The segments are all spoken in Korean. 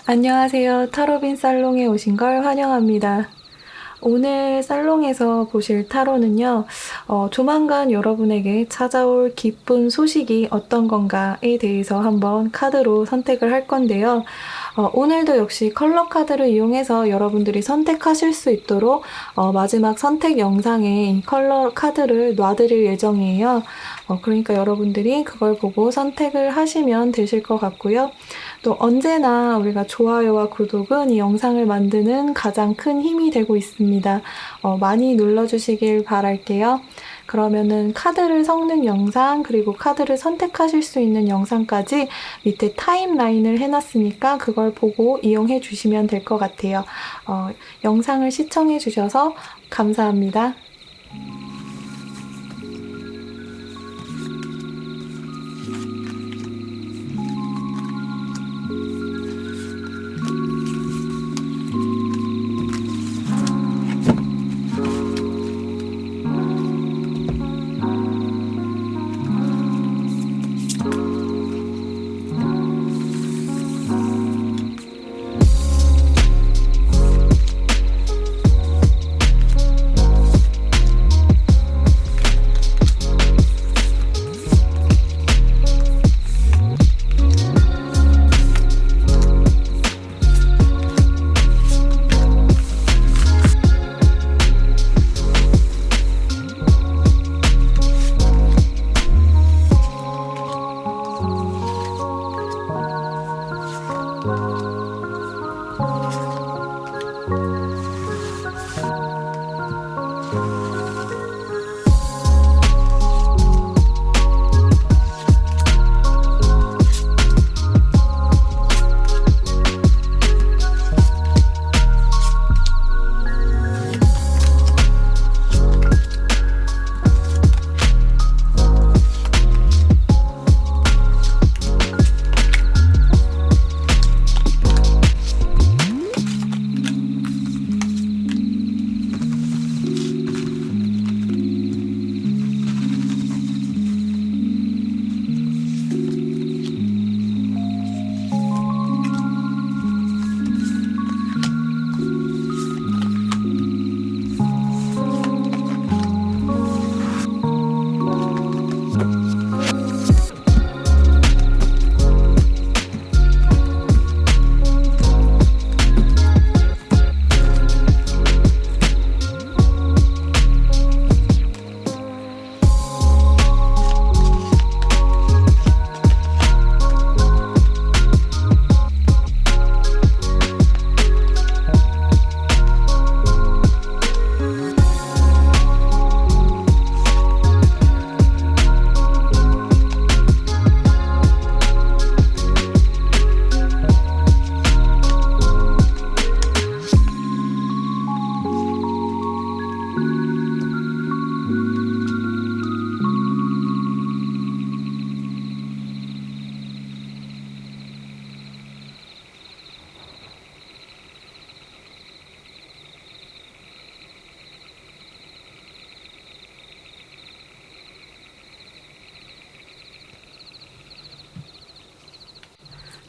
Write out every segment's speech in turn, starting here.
안녕하세요. 타로빈 살롱에 오신 걸 환영합니다. 오늘 살롱에서 보실 타로는요, 조만간 여러분에게 찾아올 기쁜 소식이 어떤 건가에 대해서 한번 카드로 선택을 할 건데요. 오늘도 역시 컬러 카드를 이용해서 여러분들이 선택하실 수 있도록 마지막 선택 영상에 이 컬러 카드를 놔드릴 예정이에요. 그러니까 여러분들이 그걸 보고 선택을 하시면 되실 것 같고요. 또 언제나 우리가 좋아요와 구독은 이 영상을 만드는 가장 큰 힘이 되고 있습니다. 많이 눌러주시길 바랄게요. 그러면은 카드를 섞는 영상, 그리고 카드를 선택하실 수 있는 영상까지 밑에 타임라인을 해놨으니까 그걸 보고 이용해 주시면 될 것 같아요. 영상을 시청해 주셔서 감사합니다.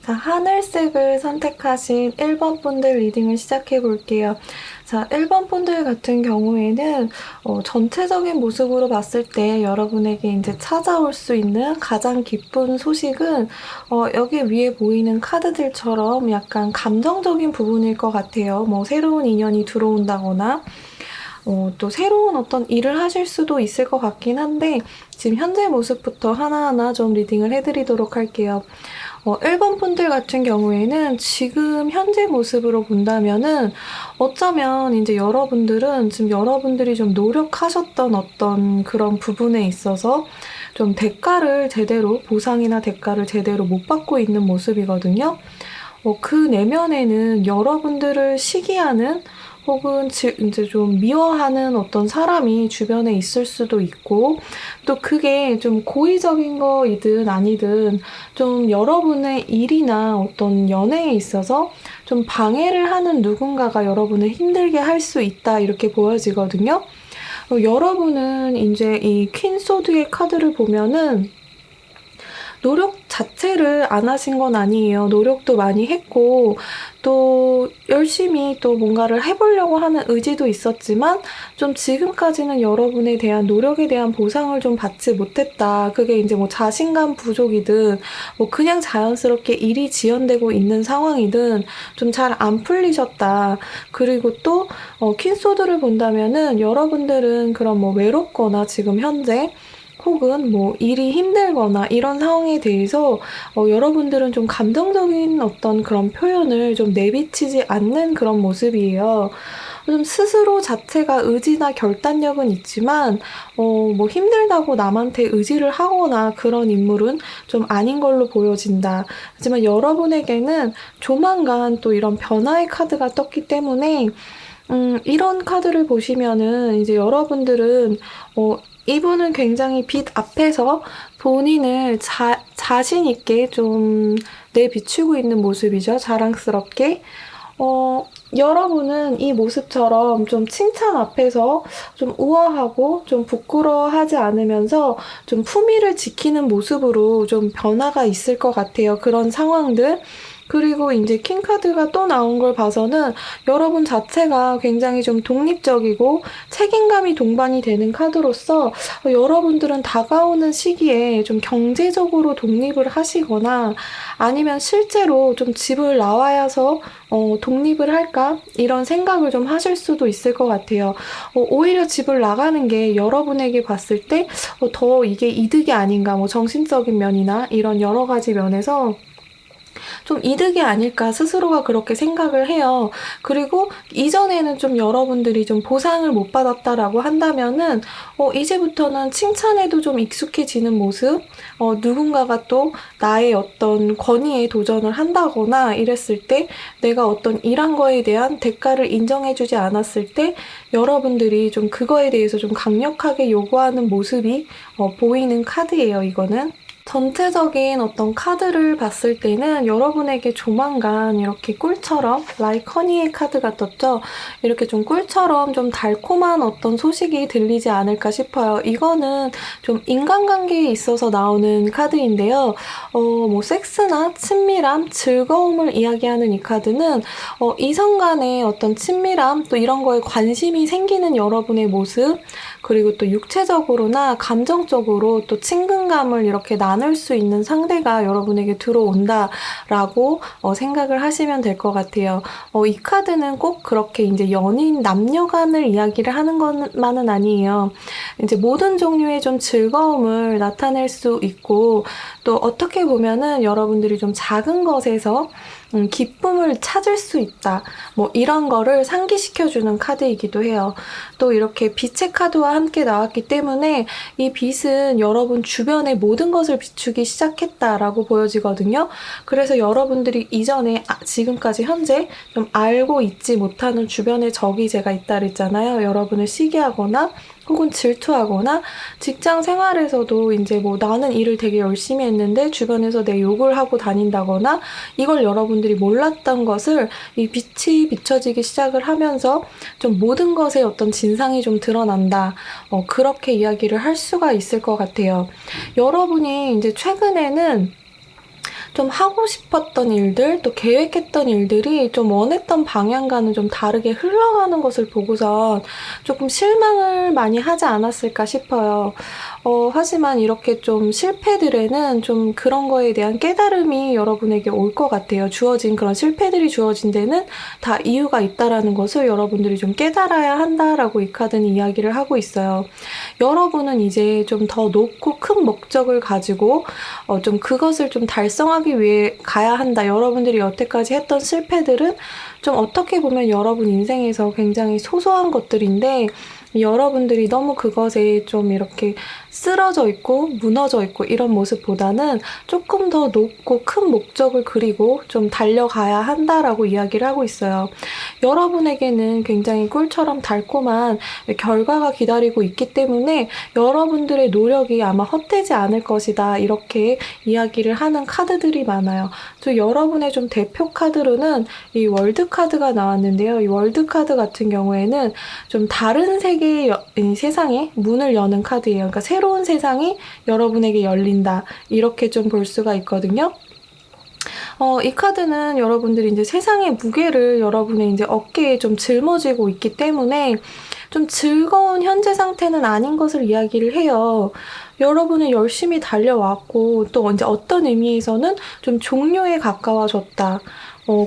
자, 하늘색을 선택하신 1번 분들 리딩을 시작해 볼게요. 자, 1번 분들 같은 경우에는 전체적인 모습으로 봤을 때 여러분에게 이제 찾아올 수 있는 가장 기쁜 소식은 여기 위에 보이는 카드들처럼 약간 감정적인 부분일 것 같아요. 뭐 새로운 인연이 들어온다거나 또 새로운 어떤 일을 하실 수도 있을 것 같긴 한데 지금 현재 모습부터 하나하나 좀 리딩을 해드리도록 할게요. 1번 분들 같은 경우에는 지금 현재 모습으로 본다면은 어쩌면 이제 여러분들은 지금 여러분들이 좀 노력하셨던 어떤 그런 부분에 있어서 좀 대가를 제대로, 보상이나 대가를 제대로 못 받고 있는 모습이거든요. 그 내면에는 여러분들을 시기하는 혹은 이제 좀 미워하는 어떤 사람이 주변에 있을 수도 있고, 또 그게 좀 고의적인 거이든 아니든 좀 여러분의 일이나 어떤 연애에 있어서 좀 방해를 하는 누군가가 여러분을 힘들게 할 수 있다, 이렇게 보여지거든요. 여러분은 이제 이 퀸 소드의 카드를 보면은 노력 자체를 안 하신 건 아니에요. 노력도 많이 했고 또 열심히 또 뭔가를 해보려고 하는 의지도 있었지만 좀 지금까지는 여러분에 대한 노력에 대한 보상을 좀 받지 못했다. 그게 이제 뭐 자신감 부족이든 뭐 그냥 자연스럽게 일이 지연되고 있는 상황이든 좀 잘 안 풀리셨다. 그리고 또 퀸소드를 본다면은 여러분들은 그런 뭐 외롭거나 지금 현재 혹은 뭐 일이 힘들거나 이런 상황에 대해서 여러분들은 좀 감정적인 어떤 그런 표현을 좀 내비치지 않는 그런 모습이에요. 좀 스스로 자체가 의지나 결단력은 있지만 뭐 힘들다고 남한테 의지를 하거나 그런 인물은 좀 아닌 걸로 보여진다. 하지만 여러분에게는 조만간 또 이런 변화의 카드가 떴기 때문에 이런 카드를 보시면은 이제 여러분들은 이분은 굉장히 빛 앞에서 본인을 자신 있게 좀 내비추고 있는 모습이죠. 자랑스럽게. 여러분은 이 모습처럼 좀 칭찬 앞에서 좀 우아하고 좀 부끄러워하지 않으면서 좀 품위를 지키는 모습으로 좀 변화가 있을 것 같아요. 그런 상황들. 그리고 이제 킹카드가 또 나온 걸 봐서는 여러분 자체가 굉장히 좀 독립적이고 책임감이 동반이 되는 카드로서 여러분들은 다가오는 시기에 좀 경제적으로 독립을 하시거나 아니면 실제로 좀 집을 나와야서 독립을 할까? 이런 생각을 좀 하실 수도 있을 것 같아요. 오히려 집을 나가는 게 여러분에게 봤을 때 더 이게 이득이 아닌가, 뭐 정신적인 면이나 이런 여러 가지 면에서 좀 이득이 아닐까 스스로가 그렇게 생각을 해요. 그리고 이전에는 좀 여러분들이 좀 보상을 못 받았다라고 한다면은 이제부터는 칭찬에도 좀 익숙해지는 모습, 누군가가 또 나의 어떤 권위에 도전을 한다거나 이랬을 때 내가 어떤 일한 거에 대한 대가를 인정해주지 않았을 때 여러분들이 좀 그거에 대해서 좀 강력하게 요구하는 모습이 보이는 카드예요, 이거는. 전체적인 어떤 카드를 봤을 때는 여러분에게 조만간 이렇게 꿀처럼 라이크 허니의 카드가 떴죠. 이렇게 좀 꿀처럼 좀 달콤한 어떤 소식이 들리지 않을까 싶어요. 이거는 좀 인간관계에 있어서 나오는 카드인데요. 뭐 섹스나 친밀함, 즐거움을 이야기하는 이 카드는 이성 간의 어떤 친밀함 또 이런 거에 관심이 생기는 여러분의 모습, 그리고 또 육체적으로나 감정적으로 또 친근감을 이렇게 나눌 수 있는 상대가 여러분에게 들어온다라고 생각을 하시면 될 것 같아요. 이 카드는 꼭 그렇게 이제 연인 남녀 간을 이야기를 하는 것만은 아니에요. 이제 모든 종류의 좀 즐거움을 나타낼 수 있고 또 어떻게 보면은 여러분들이 좀 작은 것에서 기쁨을 찾을 수 있다. 뭐 이런 거를 상기시켜주는 카드이기도 해요. 또 이렇게 빛의 카드와 함께 나왔기 때문에 이 빛은 여러분 주변의 모든 것을 비추기 시작했다라고 보여지거든요. 그래서 여러분들이 이전에 지금까지 현재 좀 알고 있지 못하는 주변의 적이 제가 있다 그랬잖아요. 여러분을 시기하거나 혹은 질투하거나 직장 생활에서도 이제 뭐 나는 일을 되게 열심히 했는데 주변에서 내 욕을 하고 다닌다거나 이걸 여러분들이 몰랐던 것을 이 빛이 비춰지기 시작을 하면서 좀 모든 것의 어떤 진상이 좀 드러난다. 그렇게 이야기를 할 수가 있을 것 같아요. 여러분이 이제 최근에는 좀 하고 싶었던 일들, 또 계획했던 일들이 좀 원했던 방향과는 좀 다르게 흘러가는 것을 보고선 조금 실망을 많이 하지 않았을까 싶어요. 하지만 이렇게 좀 실패들에는 좀 그런 거에 대한 깨달음이 여러분에게 올 것 같아요. 주어진 그런 실패들이 주어진 데는 다 이유가 있다라는 것을 여러분들이 좀 깨달아야 한다라고 이 카드는 이야기를 하고 있어요. 여러분은 이제 좀 더 높고 큰 목적을 가지고 좀 그것을 좀 달성하기 위해 가야 한다. 여러분들이 여태까지 했던 실패들은 좀 어떻게 보면 여러분 인생에서 굉장히 소소한 것들인데 여러분들이 너무 그것에 좀 이렇게 쓰러져 있고 무너져 있고 이런 모습보다는 조금 더 높고 큰 목적을 그리고 좀 달려가야 한다라고 이야기를 하고 있어요. 여러분에게는 굉장히 꿀처럼 달콤한 결과가 기다리고 있기 때문에 여러분들의 노력이 아마 헛되지 않을 것이다. 이렇게 이야기를 하는 카드들이 많아요. 또 여러분의 좀 대표 카드로는 이 월드 카드가 나왔는데요. 이 월드 카드 같은 경우에는 좀 다른 세계 여러분에게 이 세상에 문을 여는 카드예요. 그러니까 새로운 세상이 여러분에게 열린다. 이렇게 좀 볼 수가 있거든요. 이 카드는 여러분들이 이제 세상의 무게를 여러분의 이제 어깨에 좀 짊어지고 있기 때문에 좀 즐거운 현재 상태는 아닌 것을 이야기를 해요. 여러분은 열심히 달려왔고 또 이제 어떤 의미에서는 좀 종료에 가까워졌다.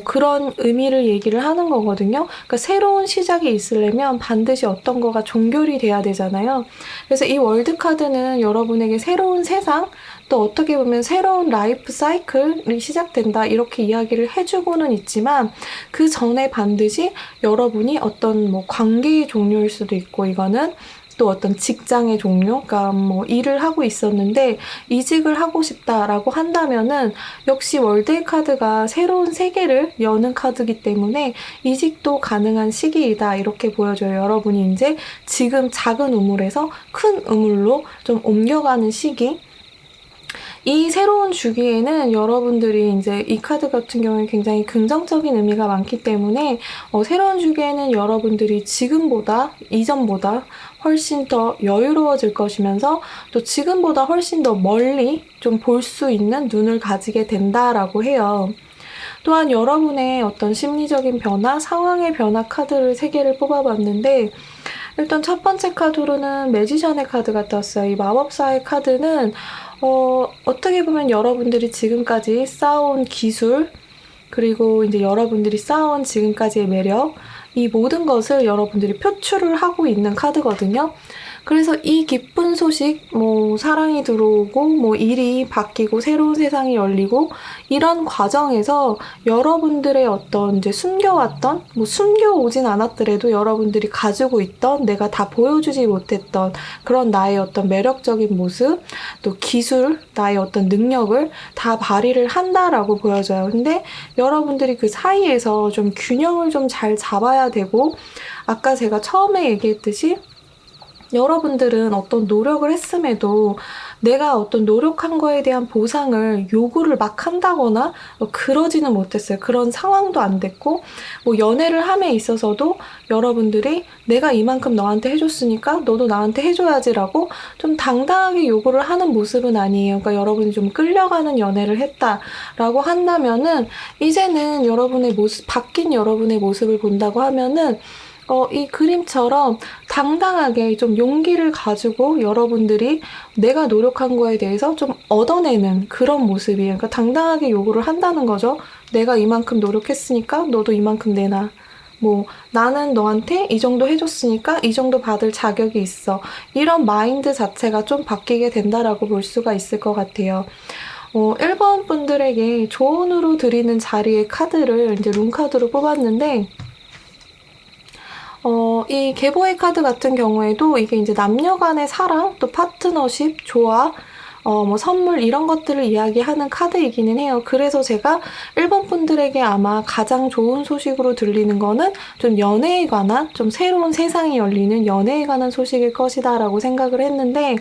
그런 의미를 얘기를 하는 거거든요. 그러니까 새로운 시작이 있으려면 반드시 어떤 거가 종결이 돼야 되잖아요. 그래서 이 월드 카드는 여러분에게 새로운 세상, 또 어떻게 보면 새로운 라이프 사이클이 시작된다 이렇게 이야기를 해주고는 있지만 그 전에 반드시 여러분이 어떤 뭐 관계의 종료일 수도 있고 이거는 또 어떤 직장의 종료, 그러니까 뭐 일을 하고 있었는데 이직을 하고 싶다라고 한다면은 역시 월드의 카드가 새로운 세계를 여는 카드이기 때문에 이직도 가능한 시기이다 이렇게 보여줘요. 여러분이 이제 지금 작은 우물에서 큰 우물로 좀 옮겨가는 시기. 이 새로운 주기에는 여러분들이 이제 이 카드 같은 경우에 굉장히 긍정적인 의미가 많기 때문에 새로운 주기에는 여러분들이 지금보다 이전보다 훨씬 더 여유로워질 것이면서 또 지금보다 훨씬 더 멀리 좀 볼 수 있는 눈을 가지게 된다라고 해요. 또한 여러분의 어떤 심리적인 변화, 상황의 변화 카드를 3개를 뽑아봤는데 일단 첫 번째 카드로는 매지션의 카드가 떴어요. 이 마법사의 카드는 어떻게 보면 여러분들이 지금까지 쌓아온 기술, 그리고 이제 여러분들이 쌓아온 지금까지의 매력, 이 모든 것을 여러분들이 표출을 하고 있는 카드거든요. 그래서 이 기쁜 소식, 뭐 사랑이 들어오고 뭐 일이 바뀌고 새로운 세상이 열리고 이런 과정에서 여러분들의 어떤 이제 숨겨왔던, 뭐 숨겨오진 않았더라도 여러분들이 가지고 있던 내가 다 보여주지 못했던 그런 나의 어떤 매력적인 모습, 또 기술, 나의 어떤 능력을 다 발휘를 한다라고 보여져요. 근데 여러분들이 그 사이에서 좀 균형을 좀 잘 잡아야 되고, 아까 제가 처음에 얘기했듯이 여러분들은 어떤 노력을 했음에도 내가 어떤 노력한 거에 대한 보상을 요구를 막 한다거나 그러지는 못했어요. 그런 상황도 안 됐고, 뭐 연애를 함에 있어서도 여러분들이 내가 이만큼 너한테 해줬으니까 너도 나한테 해줘야지라고 좀 당당하게 요구를 하는 모습은 아니에요. 그러니까 여러분이 좀 끌려가는 연애를 했다라고 한다면은 이제는 여러분의 모습, 바뀐 여러분의 모습을 본다고 하면은 이 그림처럼 당당하게 좀 용기를 가지고 여러분들이 내가 노력한 거에 대해서 좀 얻어내는 그런 모습이에요. 그러니까 당당하게 요구를 한다는 거죠. 내가 이만큼 노력했으니까 너도 이만큼 내놔. 뭐 나는 너한테 이 정도 해줬으니까 이 정도 받을 자격이 있어. 이런 마인드 자체가 좀 바뀌게 된다라고 볼 수가 있을 것 같아요. 1번 분들에게 조언으로 드리는 자리의 카드를 이제 룬카드로 뽑았는데 이 계보의 카드 같은 경우에도 이게 이제 남녀 간의 사랑, 또 파트너십, 조화, 뭐 선물 이런 것들을 이야기하는 카드이기는 해요. 그래서 제가 1번 분들에게 아마 가장 좋은 소식으로 들리는 거는 좀 연애에 관한, 좀 새로운 세상이 열리는 연애에 관한 소식일 것이다 라고 생각을 했는데,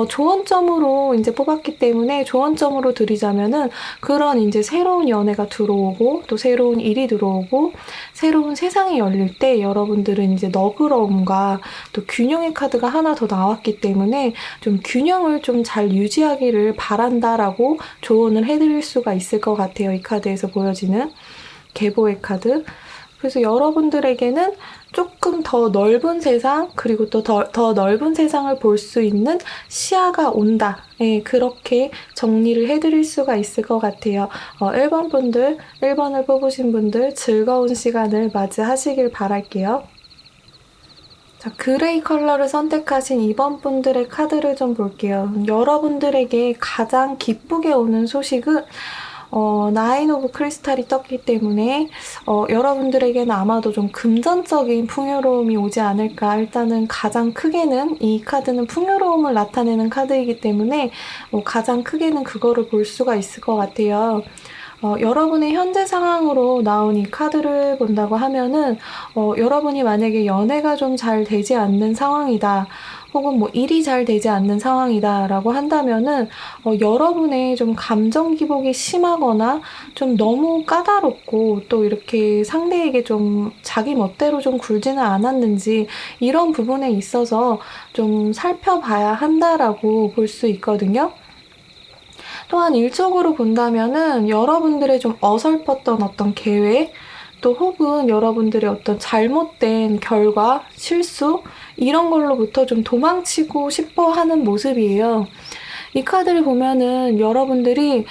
조언점으로 이제 뽑았기 때문에 조언점으로 드리자면은 그런 이제 새로운 연애가 들어오고 또 새로운 일이 들어오고 새로운 세상이 열릴 때 여러분들은 이제 너그러움과 또 균형의 카드가 하나 더 나왔기 때문에 좀 균형을 좀 잘 유지하기를 바란다라고 조언을 해드릴 수가 있을 것 같아요. 이 카드에서 보여지는 계보의 카드. 그래서 여러분들에게는 조금 더 넓은 세상, 그리고 또 더 넓은 세상을 볼 수 있는 시야가 온다. 예, 그렇게 정리를 해드릴 수가 있을 것 같아요. 1번 분들, 1번을 뽑으신 분들 즐거운 시간을 맞이하시길 바랄게요. 자, 그레이 컬러를 선택하신 2번 분들의 카드를 좀 볼게요. 여러분들에게 가장 기쁘게 오는 소식은 나인 오브 크리스탈이 떴기 때문에 여러분들에게는 아마도 좀 금전적인 풍요로움이 오지 않을까. 일단은 가장 크게는 이 카드는 풍요로움을 나타내는 카드이기 때문에 가장 크게는 그거를 볼 수가 있을 것 같아요. 여러분의 현재 상황으로 나온 이 카드를 본다고 하면은 여러분이 만약에 연애가 좀 잘 되지 않는 상황이다. 혹은 뭐 일이 잘 되지 않는 상황이다라고 한다면은 여러분의 좀 감정 기복이 심하거나 좀 너무 까다롭고 또 이렇게 상대에게 좀 자기 멋대로 좀 굴지는 않았는지 이런 부분에 있어서 좀 살펴봐야 한다라고 볼 수 있거든요. 또한 일적으로 본다면은 여러분들의 좀 어설펐던 어떤 계획, 또 혹은 여러분들의 어떤 잘못된 결과, 실수, 이런 걸로부터 좀 도망치고 싶어 하는 모습이에요. 이 카드를 보면은 여러분들이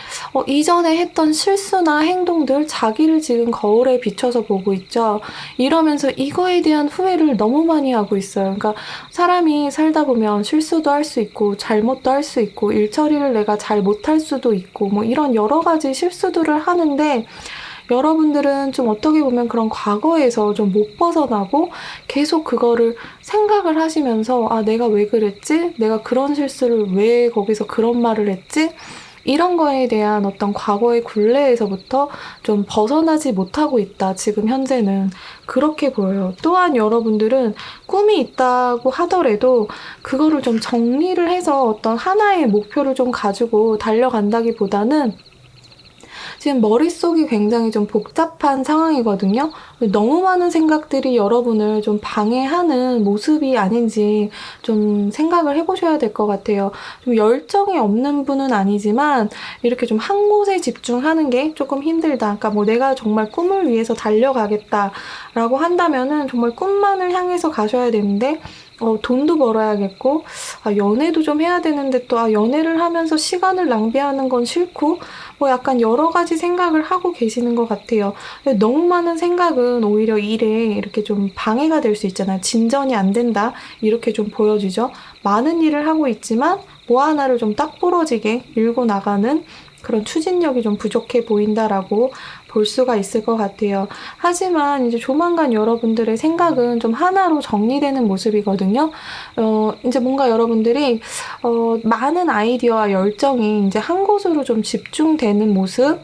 이전에 했던 실수나 행동들, 자기를 지금 거울에 비춰서 보고 있죠. 이러면서 이거에 대한 후회를 너무 많이 하고 있어요. 그러니까 사람이 살다 보면 실수도 할 수 있고 잘못도 할 수 있고 일 처리를 내가 잘 못할 수도 있고 뭐 이런 여러 가지 실수들을 하는데, 여러분들은 좀 어떻게 보면 그런 과거에서 좀 못 벗어나고 계속 그거를 생각을 하시면서 아, 내가 왜 그랬지? 내가 그런 실수를 왜 거기서 그런 말을 했지? 이런 거에 대한 어떤 과거의 굴레에서부터 좀 벗어나지 못하고 있다. 지금 현재는 그렇게 보여요. 또한 여러분들은 꿈이 있다고 하더라도 그거를 좀 정리를 해서 어떤 하나의 목표를 좀 가지고 달려간다기보다는 지금 머릿속이 굉장히 좀 복잡한 상황이거든요. 너무 많은 생각들이 여러분을 좀 방해하는 모습이 아닌지 좀 생각을 해보셔야 될 것 같아요. 좀 열정이 없는 분은 아니지만 이렇게 좀 한 곳에 집중하는 게 조금 힘들다. 그러니까 뭐 내가 정말 꿈을 위해서 달려가겠다라고 한다면은 정말 꿈만을 향해서 가셔야 되는데 돈도 벌어야겠고, 연애도 좀 해야 되는데 또, 연애를 하면서 시간을 낭비하는 건 싫고, 뭐 약간 여러 가지 생각을 하고 계시는 것 같아요. 근데 너무 많은 생각은 오히려 일에 이렇게 좀 방해가 될 수 있잖아요. 진전이 안 된다. 이렇게 좀 보여지죠. 많은 일을 하고 있지만, 뭐 하나를 좀 딱 부러지게 밀고 나가는 그런 추진력이 좀 부족해 보인다라고 볼 수가 있을 것 같아요. 하지만 이제 조만간 여러분들의 생각은 좀 하나로 정리되는 모습이거든요. 이제 뭔가 여러분들이 많은 아이디어와 열정이 이제 한 곳으로 좀 집중되는 모습,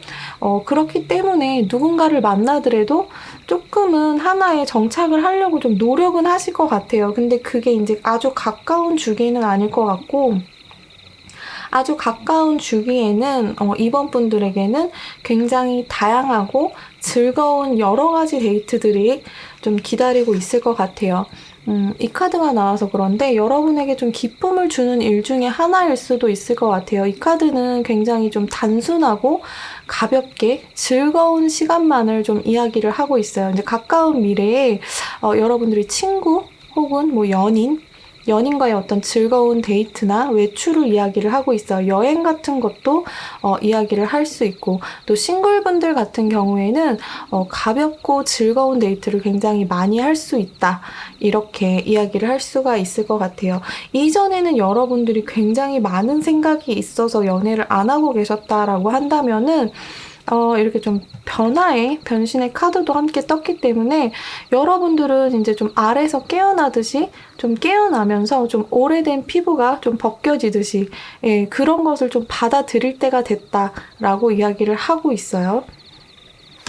그렇기 때문에 누군가를 만나더라도 조금은 하나에 정착을 하려고 좀 노력은 하실 것 같아요. 근데 그게 이제 아주 가까운 주기는 아닐 것 같고, 아주 가까운 주기에는 이번 분들에게는 굉장히 다양하고 즐거운 여러 가지 데이트들이 좀 기다리고 있을 것 같아요. 이 카드가 나와서 그런데 여러분에게 좀 기쁨을 주는 일 중에 하나일 수도 있을 것 같아요. 이 카드는 굉장히 좀 단순하고 가볍게 즐거운 시간만을 좀 이야기를 하고 있어요. 이제 가까운 미래에 여러분들이 친구 혹은 뭐 연인과의 어떤 즐거운 데이트나 외출을 이야기를 하고 있어요. 여행 같은 것도 이야기를 할 수 있고, 또 싱글분들 같은 경우에는 가볍고 즐거운 데이트를 굉장히 많이 할 수 있다. 이렇게 이야기를 할 수가 있을 것 같아요. 이전에는 여러분들이 굉장히 많은 생각이 있어서 연애를 안 하고 계셨다라고 한다면은 이렇게 좀 변신의 카드도 함께 떴기 때문에 여러분들은 이제 좀 알에서 깨어나듯이 좀 깨어나면서 좀 오래된 피부가 좀 벗겨지듯이, 예, 그런 것을 좀 받아들일 때가 됐다라고 이야기를 하고 있어요.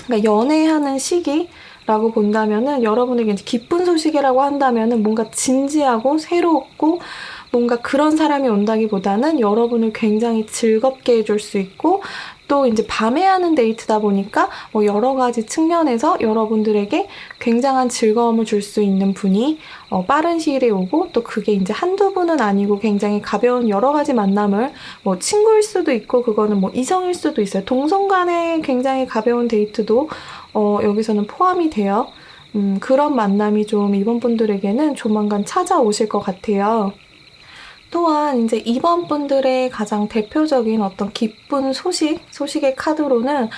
그러니까 연애하는 시기라고 본다면은 여러분에게 이제 기쁜 소식이라고 한다면은 뭔가 진지하고 새롭고 뭔가 그런 사람이 온다기보다는 여러분을 굉장히 즐겁게 해줄 수 있고, 또 이제 밤에 하는 데이트다 보니까 뭐 여러 가지 측면에서 여러분들에게 굉장한 즐거움을 줄 수 있는 분이 빠른 시일에 오고, 또 그게 이제 한두 분은 아니고 굉장히 가벼운 여러 가지 만남을, 뭐 친구일 수도 있고 그거는 뭐 이성일 수도 있어요. 동성 간의 굉장히 가벼운 데이트도 여기서는 포함이 돼요. 그런 만남이 좀 이번 분들에게는 조만간 찾아오실 것 같아요. 또한 이제 이번 분들의 가장 대표적인 어떤 기쁜 소식의 카드로는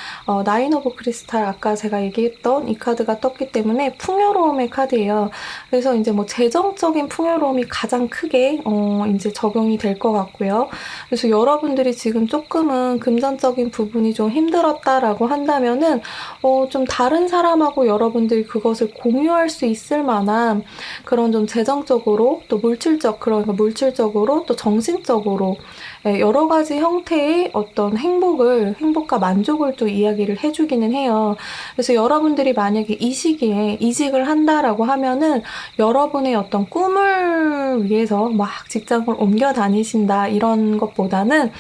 나인 오브 크리스탈, 아까 제가 얘기했던 이 카드가 떴기 때문에 풍요로움의 카드예요. 그래서 이제 뭐 재정적인 풍요로움이 가장 크게 이제 적용이 될 것 같고요. 그래서 여러분들이 지금 조금은 금전적인 부분이 좀 힘들었다라고 한다면은 좀 다른 사람하고 여러분들이 그것을 공유할 수 있을 만한 그런 좀 재정적으로 또 물질적으로 물질적으로 또 정신적으로 여러 가지 형태의 어떤 행복과 만족을 또 이야기를 해주기는 해요. 그래서 여러분들이 만약에 이 시기에 이직을 한다라고 하면은 여러분의 어떤 꿈을 위해서 막 직장을 옮겨 다니신다 이런 것보다는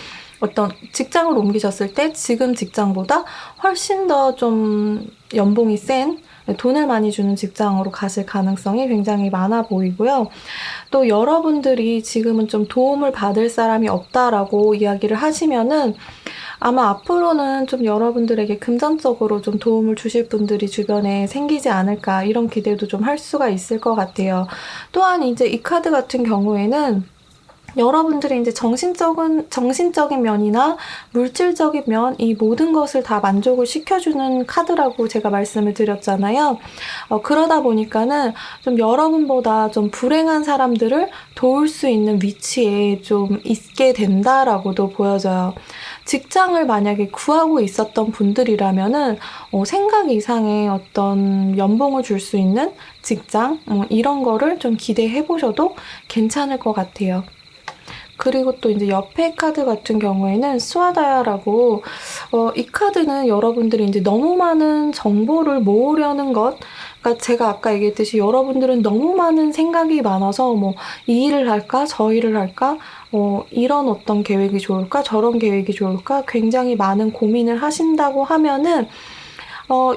어떤 직장을 옮기셨을 때 지금 직장보다 훨씬 더 좀 연봉이 센 돈을 많이 주는 직장으로 가실 가능성이 굉장히 많아 보이고요. 또 여러분들이 지금은 좀 도움을 받을 사람이 없다라고 이야기를 하시면은 아마 앞으로는 좀 여러분들에게 금전적으로 좀 도움을 주실 분들이 주변에 생기지 않을까 이런 기대도 좀 할 수가 있을 것 같아요. 또한 이제 이 카드 같은 경우에는 여러분들이 이제 정신적인 면이나 물질적인 면, 이 모든 것을 다 만족을 시켜주는 카드라고 제가 말씀을 드렸잖아요. 그러다 보니까는 좀 여러분보다 좀 불행한 사람들을 도울 수 있는 위치에 좀 있게 된다라고도 보여져요. 직장을 만약에 구하고 있었던 분들이라면은 생각 이상의 어떤 연봉을 줄 수 있는 직장, 이런 거를 좀 기대해 보셔도 괜찮을 것 같아요. 그리고 또 이제 옆에 카드 같은 경우에는 스와다야라고 이 카드는 여러분들이 이제 너무 많은 정보를 모으려는 것, 그러니까 제가 아까 얘기했듯이 여러분들은 너무 많은 생각이 많아서 뭐 이 일을 할까 저 일을 할까 이런 어떤 계획이 좋을까 저런 계획이 좋을까 굉장히 많은 고민을 하신다고 하면은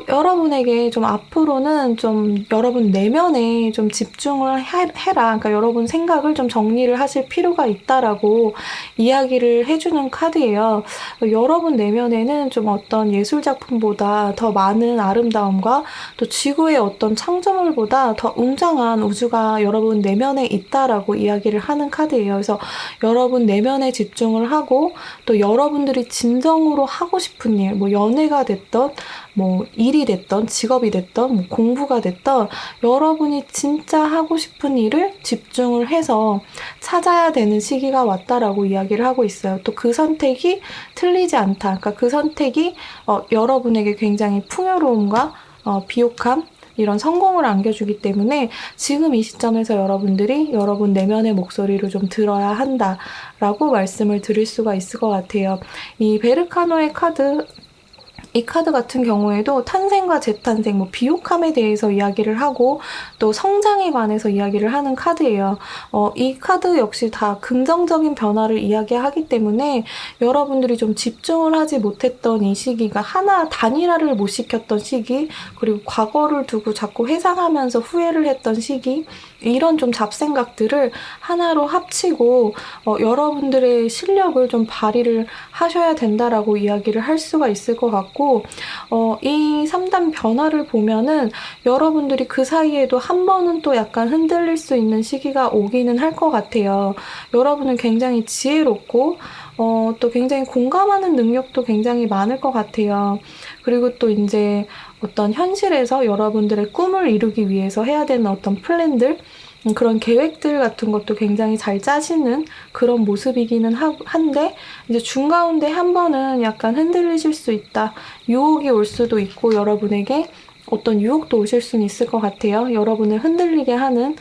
여러분에게 좀 앞으로는 좀 여러분 내면에 좀 집중을 해라. 그러니까 여러분 생각을 좀 정리를 하실 필요가 있다라고 이야기를 해주는 카드예요. 여러분 내면에는 좀 어떤 예술작품보다 더 많은 아름다움과 또 지구의 어떤 창조물보다 더 웅장한 우주가 여러분 내면에 있다라고 이야기를 하는 카드예요. 그래서 여러분 내면에 집중을 하고 또 여러분들이 진정으로 하고 싶은 일, 뭐 연애가 됐던 뭐 일이 됐던 직업이 됐던 뭐 공부가 됐던 여러분이 진짜 하고 싶은 일을 집중을 해서 찾아야 되는 시기가 왔다라고 이야기를 하고 있어요. 또 그 선택이 틀리지 않다. 그러니까 그 선택이 여러분에게 굉장히 풍요로움과 비옥함 이런 성공을 안겨주기 때문에 지금 이 시점에서 여러분들이 여러분 내면의 목소리를 좀 들어야 한다라고 말씀을 드릴 수가 있을 것 같아요. 이 베르카노의 카드 이 카드 같은 경우에도 탄생과 재탄생, 뭐 비옥함에 대해서 이야기를 하고 또 성장에 관해서 이야기를 하는 카드예요. 이 카드 역시 다 긍정적인 변화를 이야기하기 때문에 여러분들이 좀 집중을 하지 못했던 이 시기가 하나 단일화를 못 시켰던 시기, 그리고 과거를 두고 자꾸 회상하면서 후회를 했던 시기, 이런 좀 잡생각들을 하나로 합치고 여러분들의 실력을 좀 발휘를 하셔야 된다라고 이야기를 할 수가 있을 것 같고 이 3단 변화를 보면은 여러분들이 그 사이에도 한 번은 또 약간 흔들릴 수 있는 시기가 오기는 할 것 같아요. 여러분은 굉장히 지혜롭고 또 굉장히 공감하는 능력도 굉장히 많을 것 같아요. 그리고 또 이제 어떤 현실에서 여러분들의 꿈을 이루기 위해서 해야 되는 어떤 플랜들, 그런 계획들 같은 것도 굉장히 잘 짜시는 그런 모습이기는 한데 이제 중가운데 한 번은 약간 흔들리실 수 있다. 유혹이 올 수도 있고 여러분에게 어떤 유혹도 오실 수는 있을 것 같아요. 여러분을 흔들리게 하는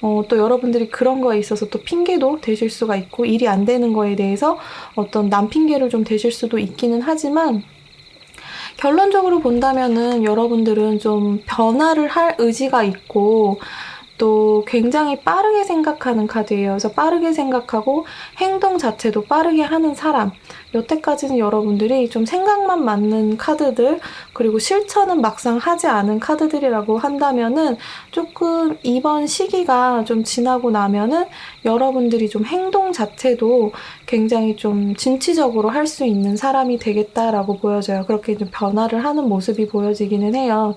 또 여러분들이 그런 거에 있어서 또 핑계도 되실 수가 있고 일이 안 되는 거에 대해서 어떤 남 핑계를 좀 대실 수도 있기는 하지만 결론적으로 본다면은 여러분들은 좀 변화를 할 의지가 있고 또 굉장히 빠르게 생각하는 카드예요. 그래서 빠르게 생각하고 행동 자체도 빠르게 하는 사람. 여태까지는 여러분들이 좀 생각만 맞는 카드들, 그리고 실천은 막상 하지 않은 카드들이라고 한다면은 조금 이번 시기가 좀 지나고 나면은 여러분들이 좀 행동 자체도 굉장히 좀 진취적으로 할 수 있는 사람이 되겠다라고 보여져요. 그렇게 좀 변화를 하는 모습이 보여지기는 해요.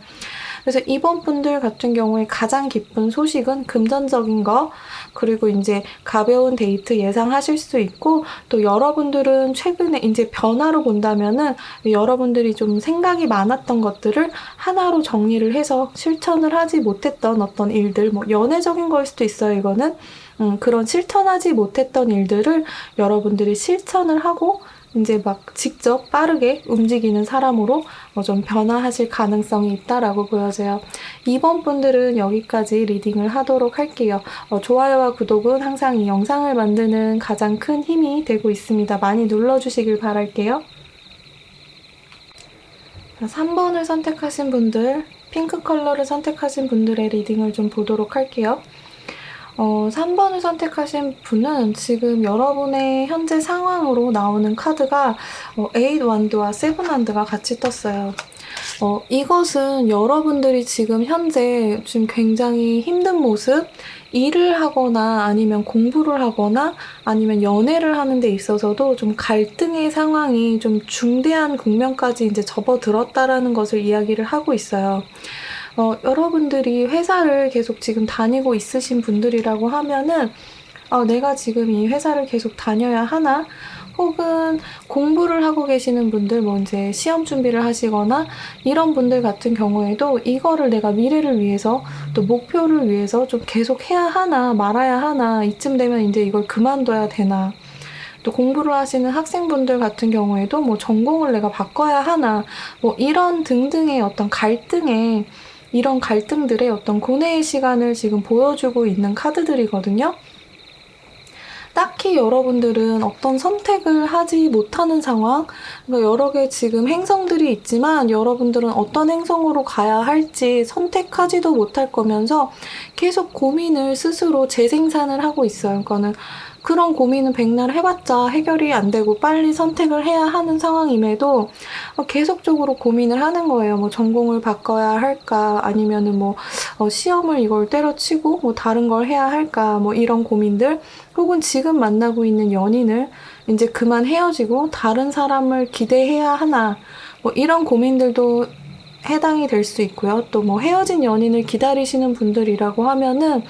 그래서 이번 분들 같은 경우에 가장 기쁜 소식은 금전적인 거, 그리고 이제 가벼운 데이트 예상하실 수 있고, 또 여러분들은 최근에 이제 변화로 본다면은 여러분들이 좀 생각이 많았던 것들을 하나로 정리를 해서 실천을 하지 못했던 어떤 일들, 뭐 연애적인 걸 수도 있어요, 이거는. 그런 실천하지 못했던 일들을 여러분들이 실천을 하고 이제 막 직접 빠르게 움직이는 사람으로 좀 변화하실 가능성이 있다라고 보여져요. 2번 분들은 여기까지 리딩을 하도록 할게요. 좋아요와 구독은 항상 이 영상을 만드는 가장 큰 힘이 되고 있습니다. 많이 눌러주시길 바랄게요. 3번을 선택하신 분들, 핑크 컬러를 선택하신 분들의 리딩을 좀 보도록 할게요. 3번을 선택하신 분은 지금 여러분의 현재 상황으로 나오는 카드가 8 완드와 7 완드가 같이 떴어요. 이것은 여러분들이 지금 현재 지금 굉장히 힘든 모습, 일을 하거나 아니면 공부를 하거나 아니면 연애를 하는 데 있어서도 좀 갈등의 상황이 좀 중대한 국면까지 이제 접어들었다라는 것을 이야기를 하고 있어요. 여러분들이 회사를 계속 지금 다니고 있으신 분들이라고 하면은 내가 지금 이 회사를 계속 다녀야 하나? 혹은 공부를 하고 계시는 분들, 뭐 이제 시험 준비를 하시거나 이런 분들 같은 경우에도 이거를 내가 미래를 위해서 또 목표를 위해서 좀 계속 해야 하나 말아야 하나, 이쯤 되면 이제 이걸 그만둬야 되나, 또 공부를 하시는 학생분들 같은 경우에도 뭐 전공을 내가 바꿔야 하나, 뭐 이런 등등의 어떤 이런 갈등들의 어떤 고뇌의 시간을 지금 보여주고 있는 카드들이거든요. 딱히 여러분들은 어떤 선택을 하지 못하는 상황, 그러니까 여러 개 지금 행성들이 있지만 여러분들은 어떤 행성으로 가야 할지 선택하지도 못할 거면서 계속 고민을 스스로 재생산을 하고 있어요. 그러니까는 그런 고민은 백날 해봤자 해결이 안 되고 빨리 선택을 해야 하는 상황임에도 계속적으로 고민을 하는 거예요. 뭐 전공을 바꿔야 할까, 아니면은 뭐 시험을 이걸 때려치고 뭐 다른 걸 해야 할까, 뭐 이런 고민들, 혹은 지금 만나고 있는 연인을 이제 그만 헤어지고 다른 사람을 기대해야 하나, 뭐 이런 고민들도 해당이 될 수 있고요. 또 뭐 헤어진 연인을 기다리시는 분들이라고 하면은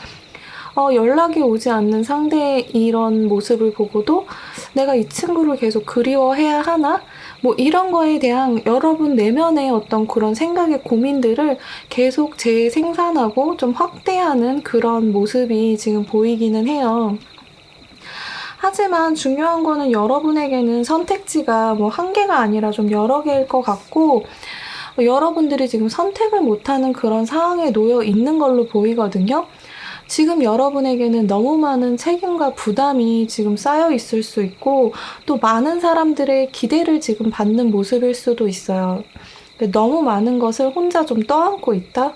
연락이 오지 않는 상대의 이런 모습을 보고도 내가 이 친구를 계속 그리워해야 하나? 뭐 이런 거에 대한 여러분 내면의 어떤 그런 생각의 고민들을 계속 재생산하고 좀 확대하는 그런 모습이 지금 보이기는 해요. 하지만 중요한 거는 여러분에게는 선택지가 뭐 한 개가 아니라 좀 여러 개일 것 같고, 여러분들이 지금 선택을 못하는 그런 상황에 놓여 있는 걸로 보이거든요. 지금 여러분에게는 너무 많은 책임과 부담이 지금 쌓여 있을 수 있고, 또 많은 사람들의 기대를 지금 받는 모습일 수도 있어요. 너무 많은 것을 혼자 좀 떠안고 있다?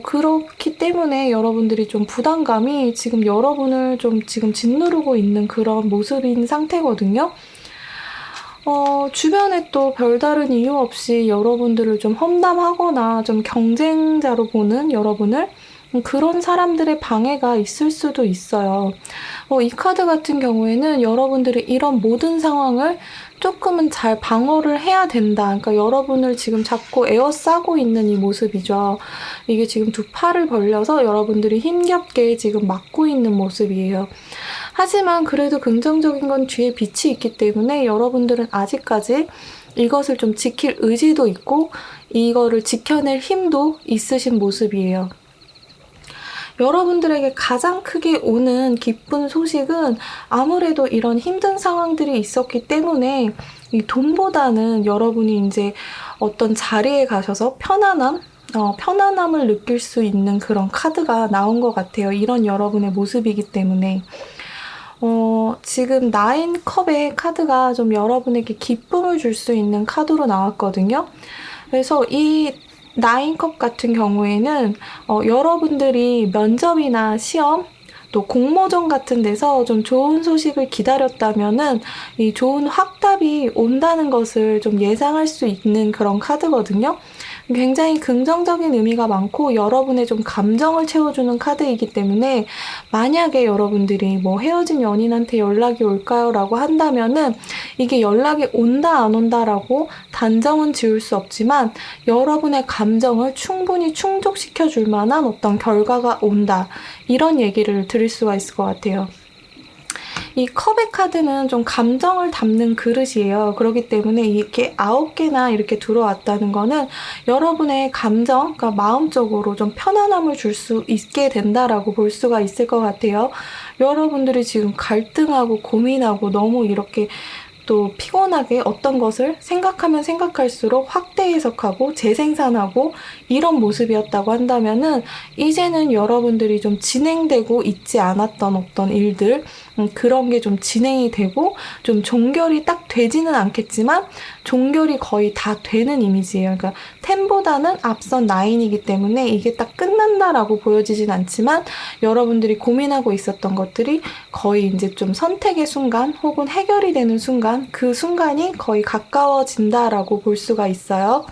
그렇기 때문에 여러분들이 좀 부담감이 지금 여러분을 좀 지금 짓누르고 있는 그런 모습인 상태거든요. 주변에 또 별다른 이유 없이 여러분들을 좀 험담하거나 좀 경쟁자로 보는 여러분을, 그런 사람들의 방해가 있을 수도 있어요. 이 카드 같은 경우에는 여러분들이 이런 모든 상황을 조금은 잘 방어를 해야 된다. 그러니까 여러분을 지금 자꾸 에워싸고 있는 이 모습이죠. 이게 지금 두 팔을 벌려서 여러분들이 힘겹게 지금 막고 있는 모습이에요. 하지만 그래도 긍정적인 건 뒤에 빛이 있기 때문에 여러분들은 아직까지 이것을 좀 지킬 의지도 있고 이거를 지켜낼 힘도 있으신 모습이에요. 여러분들에게 가장 크게 오는 기쁜 소식은 아무래도 이런 힘든 상황들이 있었기 때문에 이 돈보다는 여러분이 이제 어떤 자리에 가셔서 편안함을 느낄 수 있는 그런 카드가 나온 것 같아요. 이런 여러분의 모습이기 때문에. 지금 9컵의 카드가 좀 여러분에게 기쁨을 줄 수 있는 카드로 나왔거든요. 그래서 이 9컵 같은 경우에는 여러분들이 면접이나 시험, 또 공모전 같은 데서 좀 좋은 소식을 기다렸다면은 이 좋은 확답이 온다는 것을 좀 예상할 수 있는 그런 카드거든요. 굉장히 긍정적인 의미가 많고 여러분의 좀 감정을 채워주는 카드이기 때문에, 만약에 여러분들이 뭐 헤어진 연인한테 연락이 올까요? 라고 한다면은 이게 연락이 온다 안 온다라고 단정은 지을 수 없지만 여러분의 감정을 충분히 충족시켜 줄 만한 어떤 결과가 온다, 이런 얘기를 드릴 수가 있을 것 같아요. 이 컵의 카드는 좀 감정을 담는 그릇이에요. 그렇기 때문에 이렇게 9개나 이렇게 들어왔다는 거는 여러분의 감정, 그러니까 마음적으로 좀 편안함을 줄 수 있게 된다라고 볼 수가 있을 것 같아요. 여러분들이 지금 갈등하고 고민하고 너무 이렇게 또 피곤하게 어떤 것을 생각하면 생각할수록 확대 해석하고 재생산하고 이런 모습이었다고 한다면은 이제는 여러분들이 좀 진행되고 있지 않았던 어떤 일들, 그런 게 좀 진행이 되고 좀 종결이 딱 되지는 않겠지만 종결이 거의 다 되는 이미지예요. 그러니까 10보다는 앞선 9이기 때문에 이게 딱 끝난다라고 보여지진 않지만 여러분들이 고민하고 있었던 것들이 거의 이제 좀 선택의 순간 혹은 해결이 되는 순간, 그 순간이 거의 가까워진다라고 볼 수가 있어요.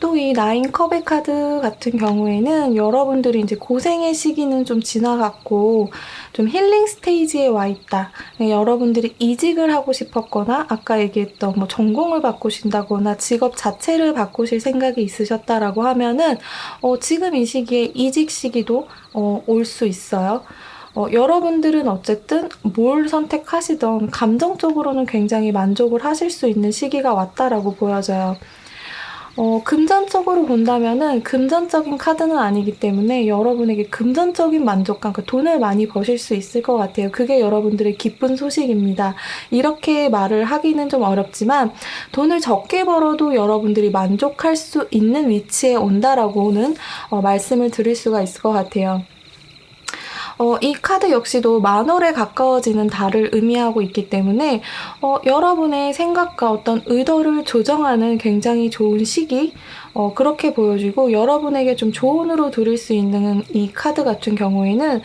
또 이 9컵의 카드 같은 경우에는 여러분들이 이제 고생의 시기는 좀 지나갔고 좀 힐링 스테이지에 와 있다. 여러분들이 이직을 하고 싶었거나 아까 얘기했던 뭐 전공을 바꾸신다거나 직업 자체를 바꾸실 생각이 있으셨다라고 하면은 지금 이 시기에 이직 시기도 올 수 있어요. 여러분들은 어쨌든 뭘 선택하시던 감정적으로는 굉장히 만족을 하실 수 있는 시기가 왔다라고 보여져요. 금전적으로 본다면은 금전적인 카드는 아니기 때문에 여러분에게 금전적인 만족감, 그 돈을 많이 버실 수 있을 것 같아요. 그게 여러분들의 기쁜 소식입니다. 이렇게 말을 하기는 좀 어렵지만 돈을 적게 벌어도 여러분들이 만족할 수 있는 위치에 온다라고는 말씀을 드릴 수가 있을 것 같아요. 이 카드 역시도 만월에 가까워지는 달을 의미하고 있기 때문에 여러분의 생각과 어떤 의도를 조정하는 굉장히 좋은 시기, 그렇게 보여지고 여러분에게 좀 조언으로 드릴 수 있는 이 카드 같은 경우에는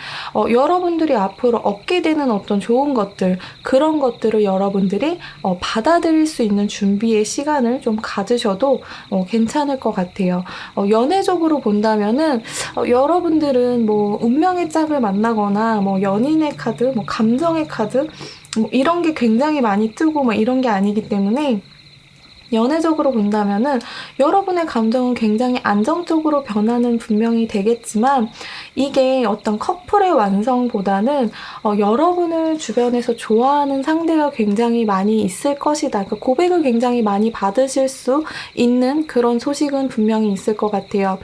여러분들이 앞으로 얻게 되는 어떤 좋은 것들, 그런 것들을 여러분들이 받아들일 수 있는 준비의 시간을 좀 가지셔도 괜찮을 것 같아요. 연애적으로 본다면은 여러분들은 뭐 운명의 짝을 만나거나 뭐 연인의 카드, 뭐 감정의 카드, 뭐 이런 게 굉장히 많이 뜨고 뭐 이런 게 아니기 때문에 연애적으로 본다면은 여러분의 감정은 굉장히 안정적으로 변화는 분명히 되겠지만 이게 어떤 커플의 완성보다는 여러분을 주변에서 좋아하는 상대가 굉장히 많이 있을 것이다. 그러니까 고백을 굉장히 많이 받으실 수 있는 그런 소식은 분명히 있을 것 같아요.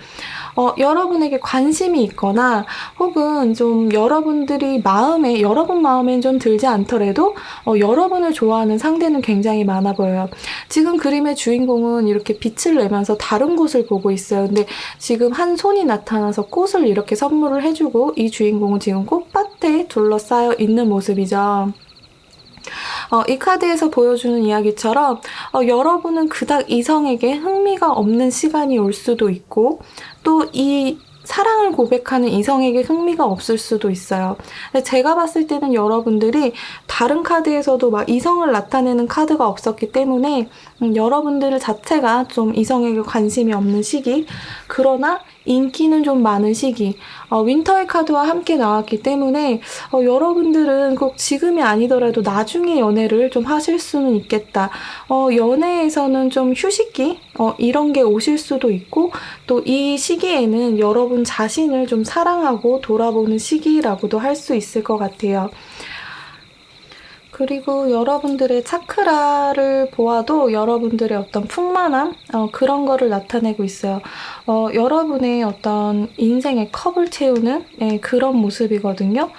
여러분에게 관심이 있거나 혹은 좀 여러분들이 여러분 마음엔 좀 들지 않더라도 여러분을 좋아하는 상대는 굉장히 많아 보여요. 지금 그림의 주인공은 이렇게 빛을 내면서 다른 곳을 보고 있어요. 근데 지금 한 손이 나타나서 꽃을 이렇게 선물을 해주고 이 주인공은 지금 꽃밭에 둘러싸여 있는 모습이죠. 이 카드에서 보여주는 이야기처럼 여러분은 그닥 이성에게 흥미가 없는 시간이 올 수도 있고 또 이 사랑을 고백하는 이성에게 흥미가 없을 수도 있어요. 제가 봤을 때는 여러분들이 다른 카드에서도 막 이성을 나타내는 카드가 없었기 때문에 여러분들 자체가 좀 이성에게 관심이 없는 시기, 그러나 인기는 좀 많은 시기, 윈터의 카드와 함께 나왔기 때문에 여러분들은 꼭 지금이 아니더라도 나중에 연애를 좀 하실 수는 있겠다. 연애에서는 좀 휴식기 이런 게 오실 수도 있고 또 이 시기에는 여러분 자신을 좀 사랑하고 돌아보는 시기라고도 할 수 있을 것 같아요. 그리고 여러분들의 차크라를 보아도 여러분들의 어떤 풍만함, 그런 거를 나타내고 있어요. 여러분의 어떤 인생의 컵을 채우는 그런 모습이거든요.